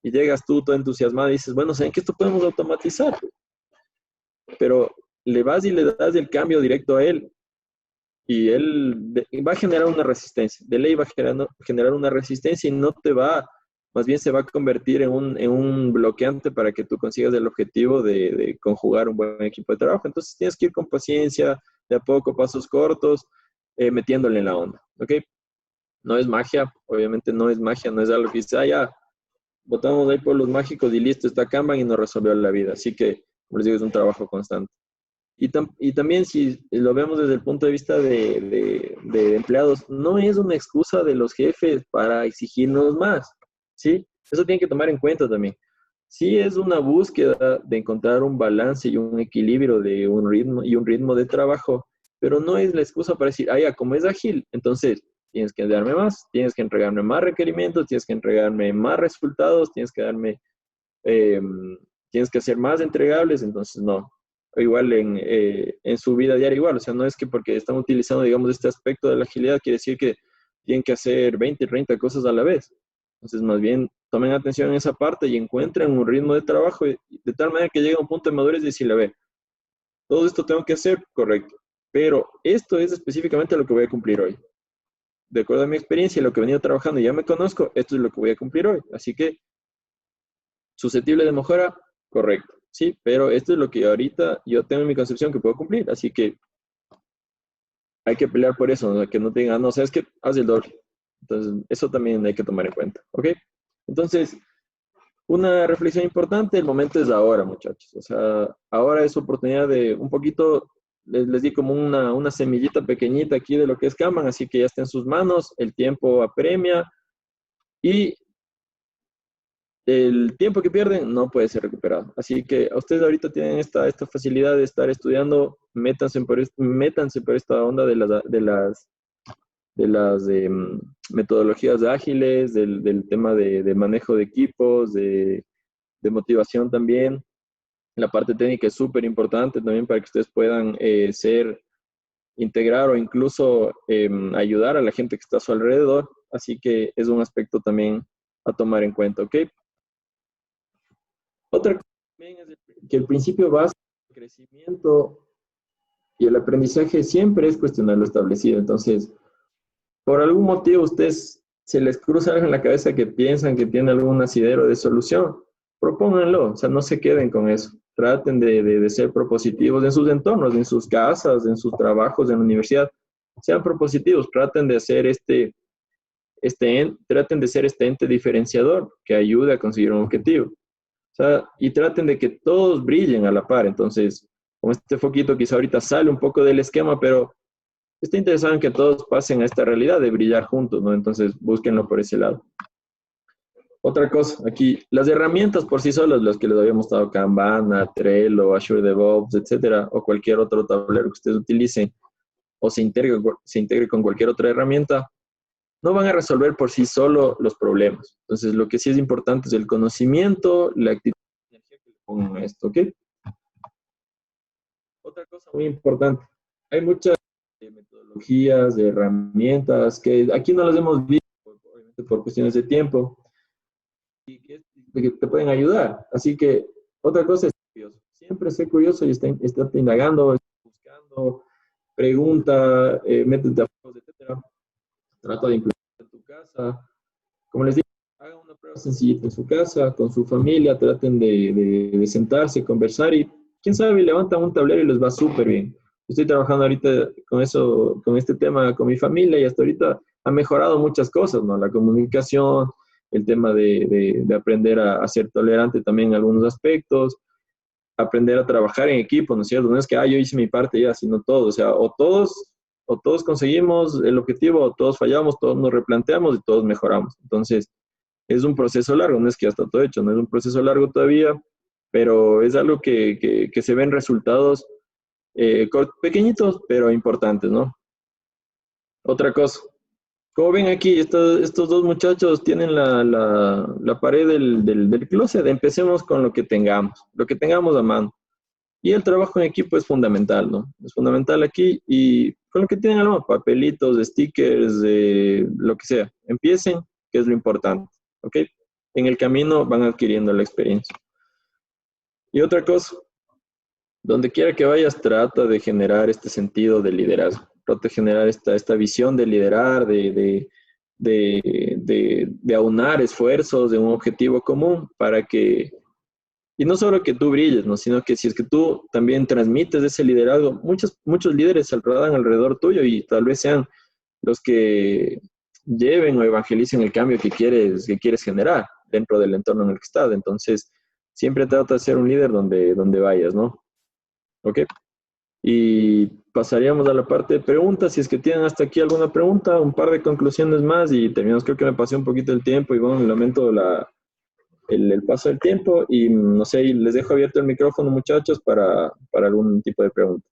y llegas tú todo entusiasmado y dices, bueno, ¿saben que esto podemos automatizar? Pero le vas y le das el cambio directo a él y él va a generar una resistencia. De ley va a generar una resistencia y más bien se va a convertir en un bloqueante para que tú consigas el objetivo de conjugar un buen equipo de trabajo. Entonces tienes que ir con paciencia, de a poco, pasos cortos, metiéndole en la onda, ¿ok? No es magia, obviamente no es magia, no es algo que dice, ya, botamos ahí por los mágicos y listo, está Kanban y nos resolvió la vida. Así que, como les digo, es un trabajo constante. Y también si lo vemos desde el punto de vista de empleados, no es una excusa de los jefes para exigirnos más, ¿sí? Eso tienen que tomar en cuenta también. Sí es una búsqueda de encontrar un balance y un equilibrio de un ritmo de trabajo, pero no es la excusa para decir, ah, ya, como es ágil, entonces tienes que darme más, tienes que entregarme más requerimientos, tienes que entregarme más resultados, eh, tienes que hacer más entregables, entonces no. Igual en su vida diaria igual, o sea, no es que porque están utilizando, digamos, este aspecto de la agilidad, quiere decir que tienen que hacer 20, 30 cosas a la vez. Entonces, más bien, tomen atención en esa parte y encuentren un ritmo de trabajo de tal manera que llegue a un punto de madurez y decirle, a ver, todo esto tengo que hacer, correcto, pero esto es específicamente lo que voy a cumplir hoy. De acuerdo a mi experiencia y lo que he venido trabajando y ya me conozco, esto es lo que voy a cumplir hoy. Así que, susceptible de mejora, correcto, sí, pero esto es lo que ahorita yo tengo en mi concepción que puedo cumplir, así que hay que pelear por eso, ¿no? Que no te digan, no, sabes que haz el doble. Entonces, eso también hay que tomar en cuenta, ¿ok? Entonces, una reflexión importante, el momento es ahora, muchachos. O sea, ahora es oportunidad de un poquito, les di como una semillita pequeñita aquí de lo que es Kanban, así que ya está en sus manos, el tiempo apremia y el tiempo que pierden no puede ser recuperado. Así que a ustedes ahorita tienen esta facilidad de estar estudiando, métanse por esta onda de las metodologías ágiles, del tema de manejo de equipos, de motivación también. La parte técnica es súper importante también para que ustedes puedan integrar o incluso ayudar a la gente que está a su alrededor. Así que es un aspecto también a tomar en cuenta, ¿ok? Otra cosa también es que el principio básico del crecimiento y el aprendizaje siempre es cuestionar lo establecido. Entonces, por algún motivo ustedes se les cruza algo en la cabeza que piensan que tiene algún asidero de solución, propónganlo, o sea, no se queden con eso. Traten de ser propositivos en sus entornos, en sus casas, en sus trabajos, en la universidad. Sean propositivos, traten de ser traten de ser este ente diferenciador que ayude a conseguir un objetivo. O sea, y traten de que todos brillen a la par. Entonces, como este foquito quizá ahorita sale un poco del esquema, pero está interesante en que todos pasen a esta realidad de brillar juntos, ¿no? Entonces, búsquenlo por ese lado. Otra cosa, aquí, las herramientas por sí solas, las que les habíamos dado, Kanban, Trello, Azure DevOps, etcétera, o cualquier otro tablero que ustedes utilicen, o se integre con cualquier otra herramienta, no van a resolver por sí solo los problemas. Entonces, lo que sí es importante es el conocimiento, la actitud y la energía que le pongan a esto, ¿ok? Otra cosa muy importante, hay muchas metodologías, de herramientas, que aquí no las hemos visto, obviamente por cuestiones de tiempo, y que te pueden ayudar. Así que otra cosa es curioso. Siempre sé curioso y está indagando, está buscando, pregunta, métete a foros, etcétera. Trata de implementar en tu casa. Como les digo, hagan una prueba sencillita en su casa, con su familia, traten de sentarse, conversar y quién sabe, levantan un tablero y les va súper bien. Estoy trabajando ahorita con eso, con este tema con mi familia y hasta ahorita ha mejorado muchas cosas, ¿no? La comunicación, el tema de aprender a ser tolerante también en algunos aspectos, aprender a trabajar en equipo, ¿no es cierto? No es que, yo hice mi parte ya, sino todo, o sea, o todos conseguimos el objetivo, o todos fallamos, todos nos replanteamos y todos mejoramos. Entonces, es un proceso largo, no es que ya está todo hecho, no es un proceso largo todavía, pero es algo que se ven resultados pequeñitos, pero importantes, ¿no? Otra cosa, como ven aquí, estos dos muchachos tienen la pared del closet. Empecemos con lo que tengamos a mano. Y el trabajo en equipo es fundamental, ¿no? Es fundamental aquí y con lo que tienen a mano, papelitos, stickers, lo que sea. Empiecen, que es lo importante, ¿ok? En el camino van adquiriendo la experiencia. Y otra cosa, donde quiera que vayas, trata de generar este sentido de liderazgo. Trata de generar esta visión de liderar, de aunar esfuerzos de un objetivo común para que, y no solo que tú brilles, ¿no? Sino que si es que tú también transmites ese liderazgo, muchos líderes se rodean alrededor tuyo y tal vez sean los que lleven o evangelicen el cambio que quieres generar dentro del entorno en el que estás. Entonces, siempre trata de ser un líder donde vayas, ¿no? ¿Ok? y pasaríamos a la parte de preguntas. Si es que tienen hasta aquí alguna pregunta, un par de conclusiones más y terminamos. Creo que me pasé un poquito el tiempo y bueno, lamento el paso del tiempo y no sé, les dejo abierto el micrófono, muchachos, para algún tipo de pregunta.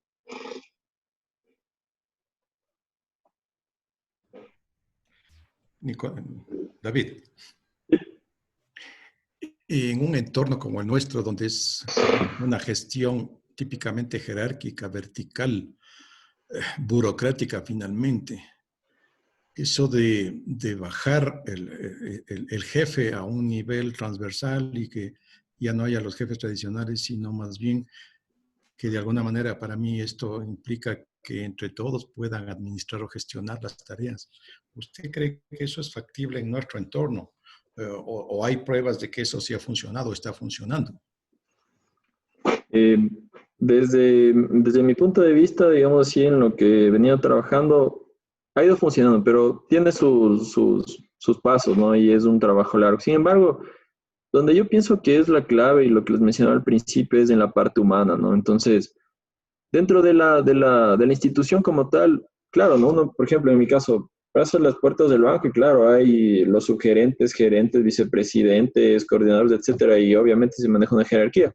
David, en un entorno como el nuestro, donde es una gestión típicamente jerárquica, vertical, burocrática finalmente, eso de bajar el jefe a un nivel transversal y que ya no haya los jefes tradicionales, sino más bien que de alguna manera para mí esto implica que entre todos puedan administrar o gestionar las tareas. ¿Usted cree que eso es factible en nuestro entorno? ¿O hay pruebas de que eso sí ha funcionado o está funcionando?
Desde mi punto de vista, digamos así, en lo que venía trabajando, ha ido funcionando, pero tiene sus pasos, ¿no? Y es un trabajo largo. Sin embargo, donde yo pienso que es la clave y lo que les mencionaba al principio es en la parte humana, ¿no? Entonces, dentro de la institución como tal, claro, ¿no? Uno, por ejemplo, en mi caso, paso las puertas del banco y claro, hay los subgerentes, gerentes, vicepresidentes, coordinadores, etcétera, y obviamente se maneja una jerarquía.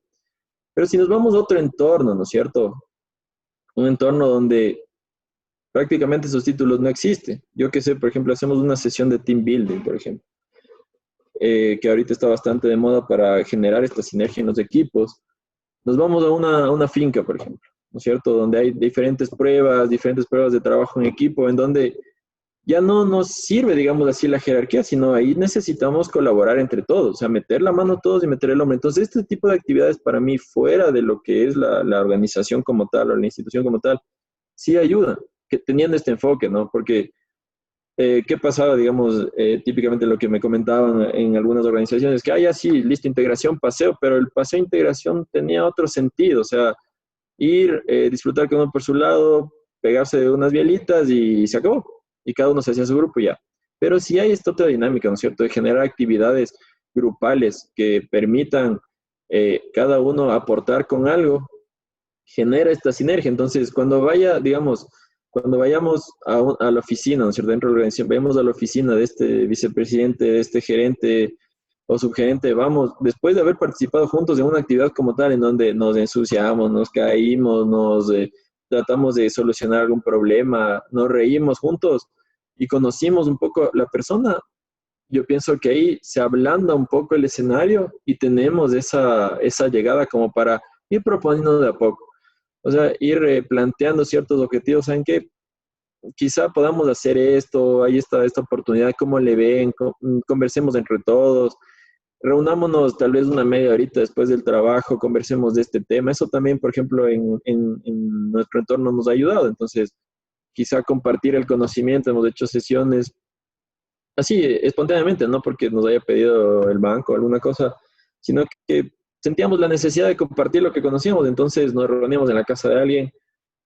Pero si nos vamos a otro entorno, ¿no es cierto? Un entorno donde prácticamente esos títulos no existen. Yo qué sé, por ejemplo, hacemos una sesión de team building, por ejemplo, que ahorita está bastante de moda para generar esta sinergia en los equipos. Nos vamos a una finca, por ejemplo, ¿no es cierto? Donde hay diferentes pruebas de trabajo en equipo, en donde ya no nos sirve, digamos así, la jerarquía, sino ahí necesitamos colaborar entre todos, o sea, meter la mano todos y meter el hombro. Entonces, este tipo de actividades para mí, fuera de lo que es la organización como tal o la institución como tal, sí ayudan, que teniendo este enfoque, ¿no? Porque, ¿qué pasaba, digamos, típicamente lo que me comentaban en algunas organizaciones? Que, ya sí, listo, integración, paseo, pero el paseo de integración tenía otro sentido, o sea, ir, disfrutar cada uno por su lado, pegarse de unas bielitas y se acabó. Y cada uno se hacía su grupo y ya. Pero si hay esta otra dinámica, ¿no es cierto?, de generar actividades grupales que permitan cada uno aportar con algo, genera esta sinergia. Entonces, cuando vayamos a la oficina, ¿no es cierto?, dentro de la organización, vayamos a la oficina de este vicepresidente, de este gerente o subgerente, vamos, después de haber participado juntos en una actividad como tal, en donde nos ensuciamos, nos caímos, tratamos de solucionar algún problema, nos reímos juntos y conocimos un poco la persona, yo pienso que ahí se ablanda un poco el escenario y tenemos esa llegada como para ir proponiendo de a poco. O sea, ir planteando ciertos objetivos. ¿Saben qué? Quizá podamos hacer esto, ahí está esta oportunidad, ¿cómo le ven? Conversemos entre todos. Reunámonos tal vez una media horita después del trabajo, conversemos de este tema. Eso también, por ejemplo, en nuestro entorno nos ha ayudado. Entonces, quizá compartir el conocimiento. Hemos hecho sesiones así, espontáneamente, no porque nos haya pedido el banco o alguna cosa, sino que sentíamos la necesidad de compartir lo que conocíamos. Entonces nos reuníamos en la casa de alguien,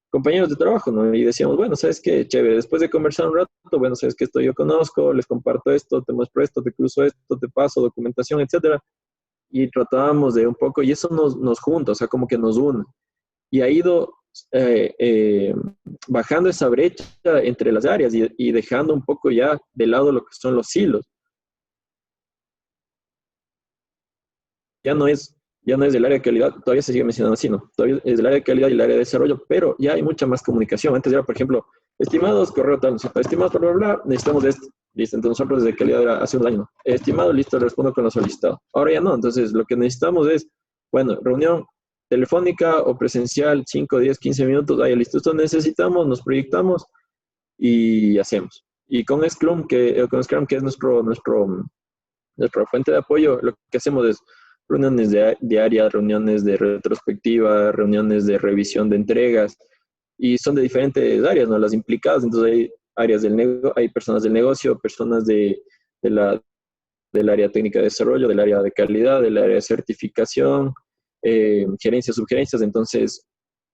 compañeros de trabajo, ¿no? Y decíamos, bueno, ¿sabes qué? Chévere, después de conversar un rato, bueno, ¿sabes qué? Esto yo conozco, les comparto esto, te muestro esto, te cruzo esto, te paso documentación, etcétera. Y tratábamos de un poco, y eso nos junta, o sea, como que nos une. Y ha ido bajando esa brecha entre las áreas y dejando un poco ya de lado lo que son los silos. Ya no es del área de calidad, todavía se sigue mencionando así, ¿no? Todavía es del área de calidad y el área de desarrollo, pero ya hay mucha más comunicación. Antes era, por ejemplo, estimados, correo tal, estimados, bla, bla, bla, necesitamos de esto. Listo, entonces nosotros desde calidad era hace un año, ¿no? Estimado, listo, respondo con lo solicitado. Ahora ya no, entonces lo que necesitamos es, bueno, reunión telefónica o presencial, 5, 10, 15 minutos, ahí listo, esto necesitamos, nos proyectamos y hacemos. Y con Scrum, que es nuestra fuente de apoyo, lo que hacemos es reuniones diarias, reuniones de retrospectiva, reuniones de revisión de entregas, y son de diferentes áreas, ¿no? Las implicadas. Entonces hay áreas hay personas del negocio, personas del área técnica de desarrollo, del área de calidad, del área de certificación, gerencias, subgerencias. Entonces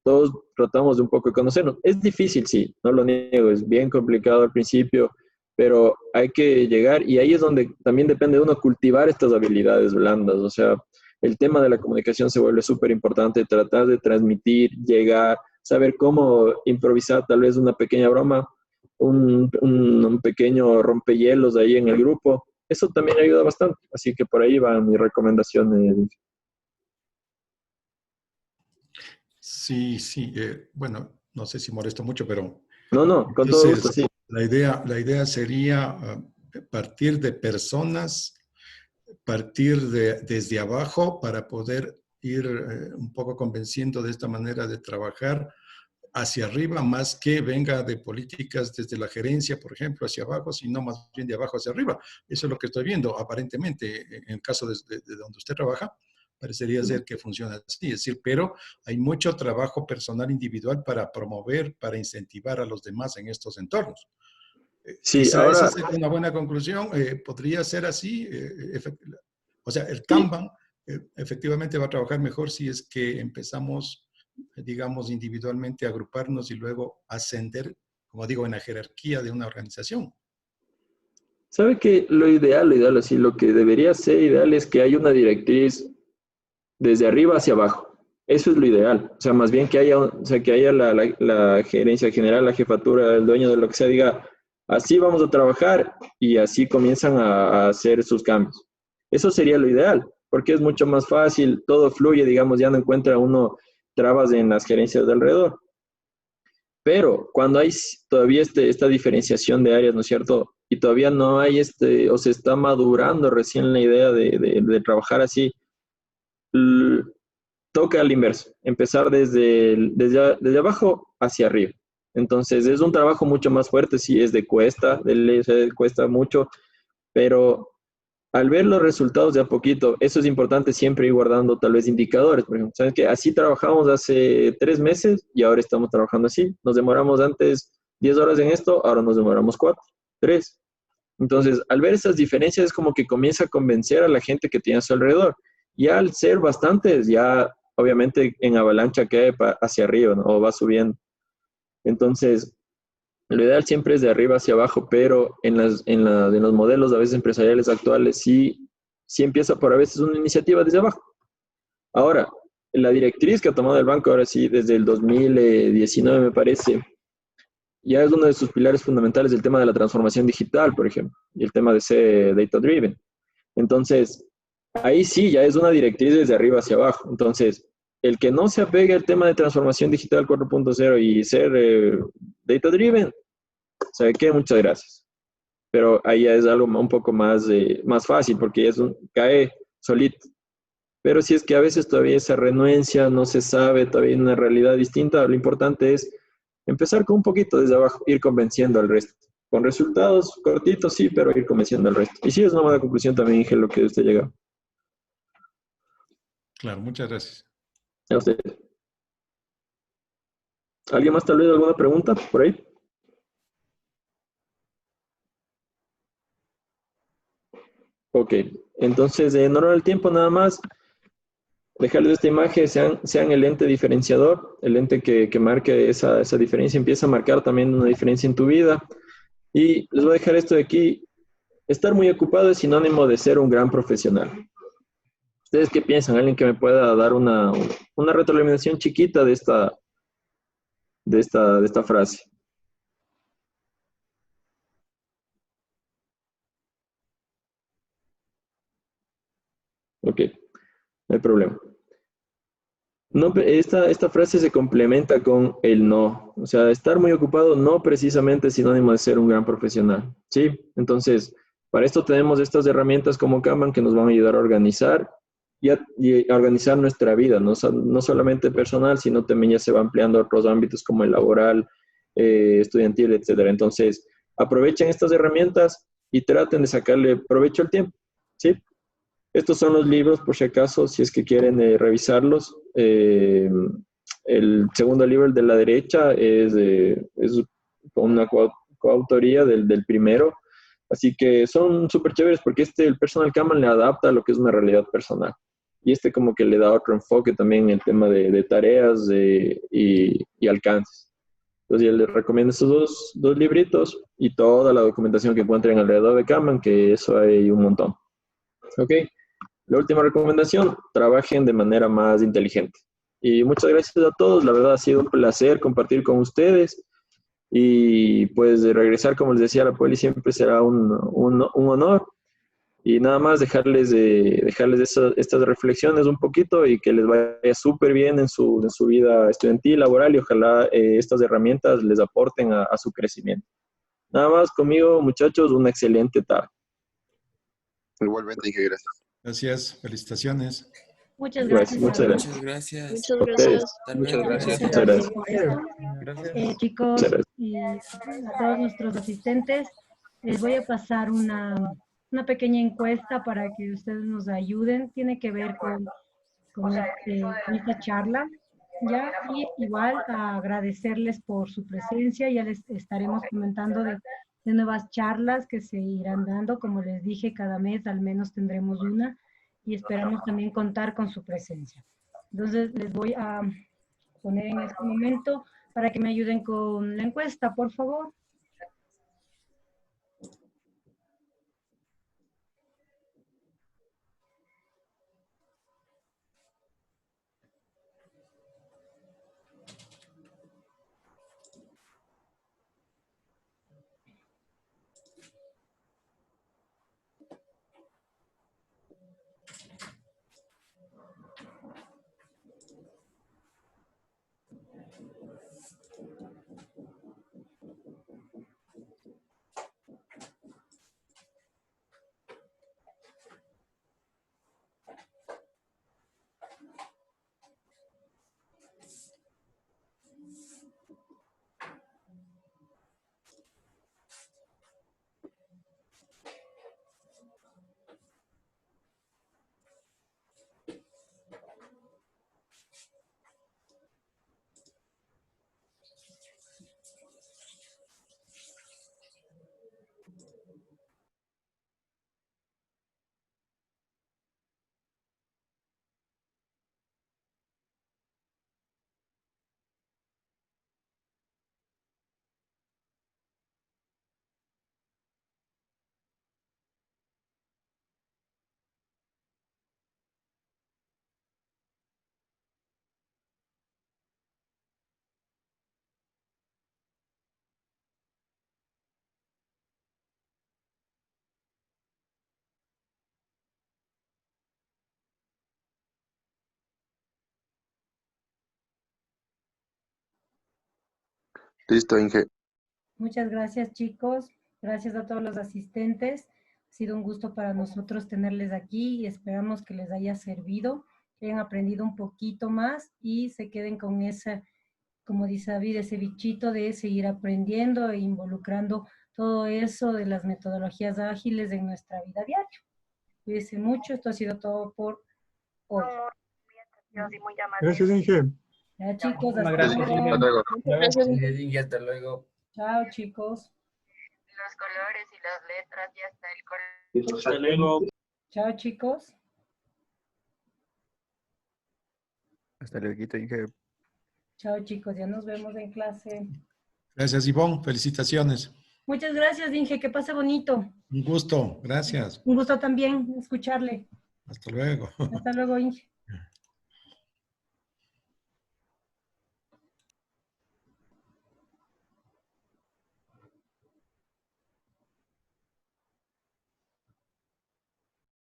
todos tratamos de un poco de conocernos. Es difícil, sí, no lo niego, es bien complicado al principio, pero hay que llegar, y ahí es donde también depende de uno cultivar estas habilidades blandas. O sea, el tema de la comunicación se vuelve súper importante, tratar de transmitir, llegar, saber cómo improvisar tal vez una pequeña broma, un pequeño rompehielos ahí en el grupo. Eso también ayuda bastante. Así que por ahí va mi recomendación.
Sí, sí. Bueno, no sé si molesto mucho, pero
No, con todo gusto, sí.
La idea sería partir de personas, desde abajo para poder ir un poco convenciendo de esta manera de trabajar hacia arriba, más que venga de políticas desde la gerencia, por ejemplo, hacia abajo, sino más bien de abajo hacia arriba. Eso es lo que estoy viendo, aparentemente, en el caso de donde usted trabaja, parecería ser que funciona así. Es decir, pero hay mucho trabajo personal individual para promover, para incentivar a los demás en estos entornos.
Sí,
quizá
ahora...
esa sería una buena conclusión. Podría ser así. O sea, el Kanban efectivamente va a trabajar mejor si es que empezamos, digamos, individualmente a agruparnos y luego ascender, como digo, en la jerarquía de una organización.
¿Sabe que lo ideal, así, lo que debería ser ideal es que haya una directriz desde arriba hacia abajo? Eso es lo ideal. O sea, más bien que haya, la gerencia general, la jefatura, el dueño de lo que sea, diga, así vamos a trabajar y así comienzan a hacer sus cambios. Eso sería lo ideal, porque es mucho más fácil, todo fluye, digamos, ya no encuentra uno trabas en las gerencias de alrededor. Pero cuando hay todavía esta diferenciación de áreas, ¿no es cierto? Y todavía no hay o se está madurando recién la idea de trabajar así, toca al inverso, empezar desde abajo hacia arriba. Entonces es un trabajo mucho más fuerte, sí, cuesta mucho, pero al ver los resultados de a poquito, eso es importante siempre ir guardando tal vez indicadores. Por ejemplo, ¿sabes qué? Así trabajamos hace 3 meses y ahora estamos trabajando así. Nos demoramos antes 10 horas en esto, ahora nos demoramos 4, 3. Entonces, al ver esas diferencias es como que comienza a convencer a la gente que tiene a su alrededor. Y al ser bastantes, ya obviamente en avalancha cae hacia arriba, ¿no? O va subiendo. Entonces, lo ideal siempre es de arriba hacia abajo, pero en los modelos a veces empresariales actuales sí empieza por a veces una iniciativa desde abajo. Ahora, la directriz que ha tomado el banco, ahora sí, desde el 2019 me parece, ya es uno de sus pilares fundamentales el tema de la transformación digital, por ejemplo, y el tema de ser data-driven. Entonces, ahí sí, ya es una directriz desde arriba hacia abajo. Entonces, el que no se apegue al tema de transformación digital 4.0 y ser data-driven, ¿sabe qué? Muchas gracias. Pero ahí ya es algo un poco más fácil, porque cae solito. Pero si es que a veces todavía esa renuencia no se sabe, todavía hay una realidad distinta, lo importante es empezar con un poquito desde abajo, ir convenciendo al resto. Con resultados cortitos, sí, pero ir convenciendo al resto. Y sí, es una buena conclusión también, Inge, lo que usted llega.
Claro, muchas gracias.
A usted. ¿Alguien más tal vez alguna pregunta por ahí? Ok, entonces en honor al tiempo nada más, dejarles esta imagen, sean el ente diferenciador, el ente que marque esa diferencia, empieza a marcar también una diferencia en tu vida. Y les voy a dejar esto de aquí. Estar muy ocupado es sinónimo de ser un gran profesional. ¿Ustedes qué piensan? ¿Alguien que me pueda dar una retroalimentación chiquita de esta frase? Ok, no hay problema. No, esta frase se complementa con el no. O sea, estar muy ocupado no precisamente es sinónimo de ser un gran profesional. ¿Sí? Entonces, para esto tenemos estas herramientas como Kanban que nos van a ayudar a organizar y a organizar nuestra vida, no solamente personal, sino también ya se va ampliando a otros ámbitos como el laboral, estudiantil, etcétera. Entonces, aprovechen estas herramientas y traten de sacarle provecho al tiempo. ¿Sí? Estos son los libros, por si acaso, si es que quieren revisarlos. El segundo libro, el de la derecha, es una coautoría del primero. Así que son súper chéveres porque el Personal Kanban le adapta a lo que es una realidad personal. Y como que le da otro enfoque también en el tema de tareas y alcances. Entonces yo les recomiendo estos dos libritos y toda la documentación que encuentren alrededor de Kanban, que eso hay un montón. ¿Ok? La última recomendación, trabajen de manera más inteligente. Y muchas gracias a todos, la verdad ha sido un placer compartir con ustedes. Y pues de regresar, como les decía, a la Poli siempre será un honor. Y nada más dejarles estas reflexiones un poquito y que les vaya súper bien en su vida estudiantil, laboral, y ojalá estas herramientas les aporten a su crecimiento. Nada más conmigo, muchachos, una excelente tarde.
Igualmente, Inge, gracias.
Gracias, felicitaciones.
Muchas gracias.
Muchas gracias.
Muchas gracias.
Muchas gracias.
Muchas gracias.
Muchas gracias.
Gracias.
Chicos
Muchas gracias.
y a todos nuestros asistentes, les voy a pasar una pequeña encuesta para que ustedes nos ayuden. Tiene que ver con esta charla, ¿ya? Y igual a agradecerles por su presencia. Ya les estaremos comentando de nuevas charlas que se irán dando. Como les dije, cada mes al menos tendremos una y esperamos también contar con su presencia. Entonces les voy a poner en este momento para que me ayuden con la encuesta, por favor.
Listo, Inge.
Muchas gracias, chicos. Gracias a todos los asistentes. Ha sido un gusto para nosotros tenerles aquí y esperamos que les haya servido, que hayan aprendido un poquito más y se queden con esa, como dice David, ese bichito de seguir aprendiendo e involucrando todo eso de las metodologías ágiles en nuestra vida diaria. Cuídense mucho. Esto ha sido todo por hoy.
Gracias, Inge.
Ya, chicos, hasta
Gracias,
luego.
Hasta luego.
Gracias.
Inge, hasta luego.
Chao, chicos.
Los colores y las letras, ya está el color.
Hasta luego.
Chao, chicos.
Hasta luego, Inge.
Chao, chicos. Ya nos vemos en clase.
Gracias, Ivonne. Felicitaciones.
Muchas gracias, Inge. Que pase bonito.
Un gusto. Gracias.
Un gusto también escucharle.
Hasta luego.
Hasta luego, Inge.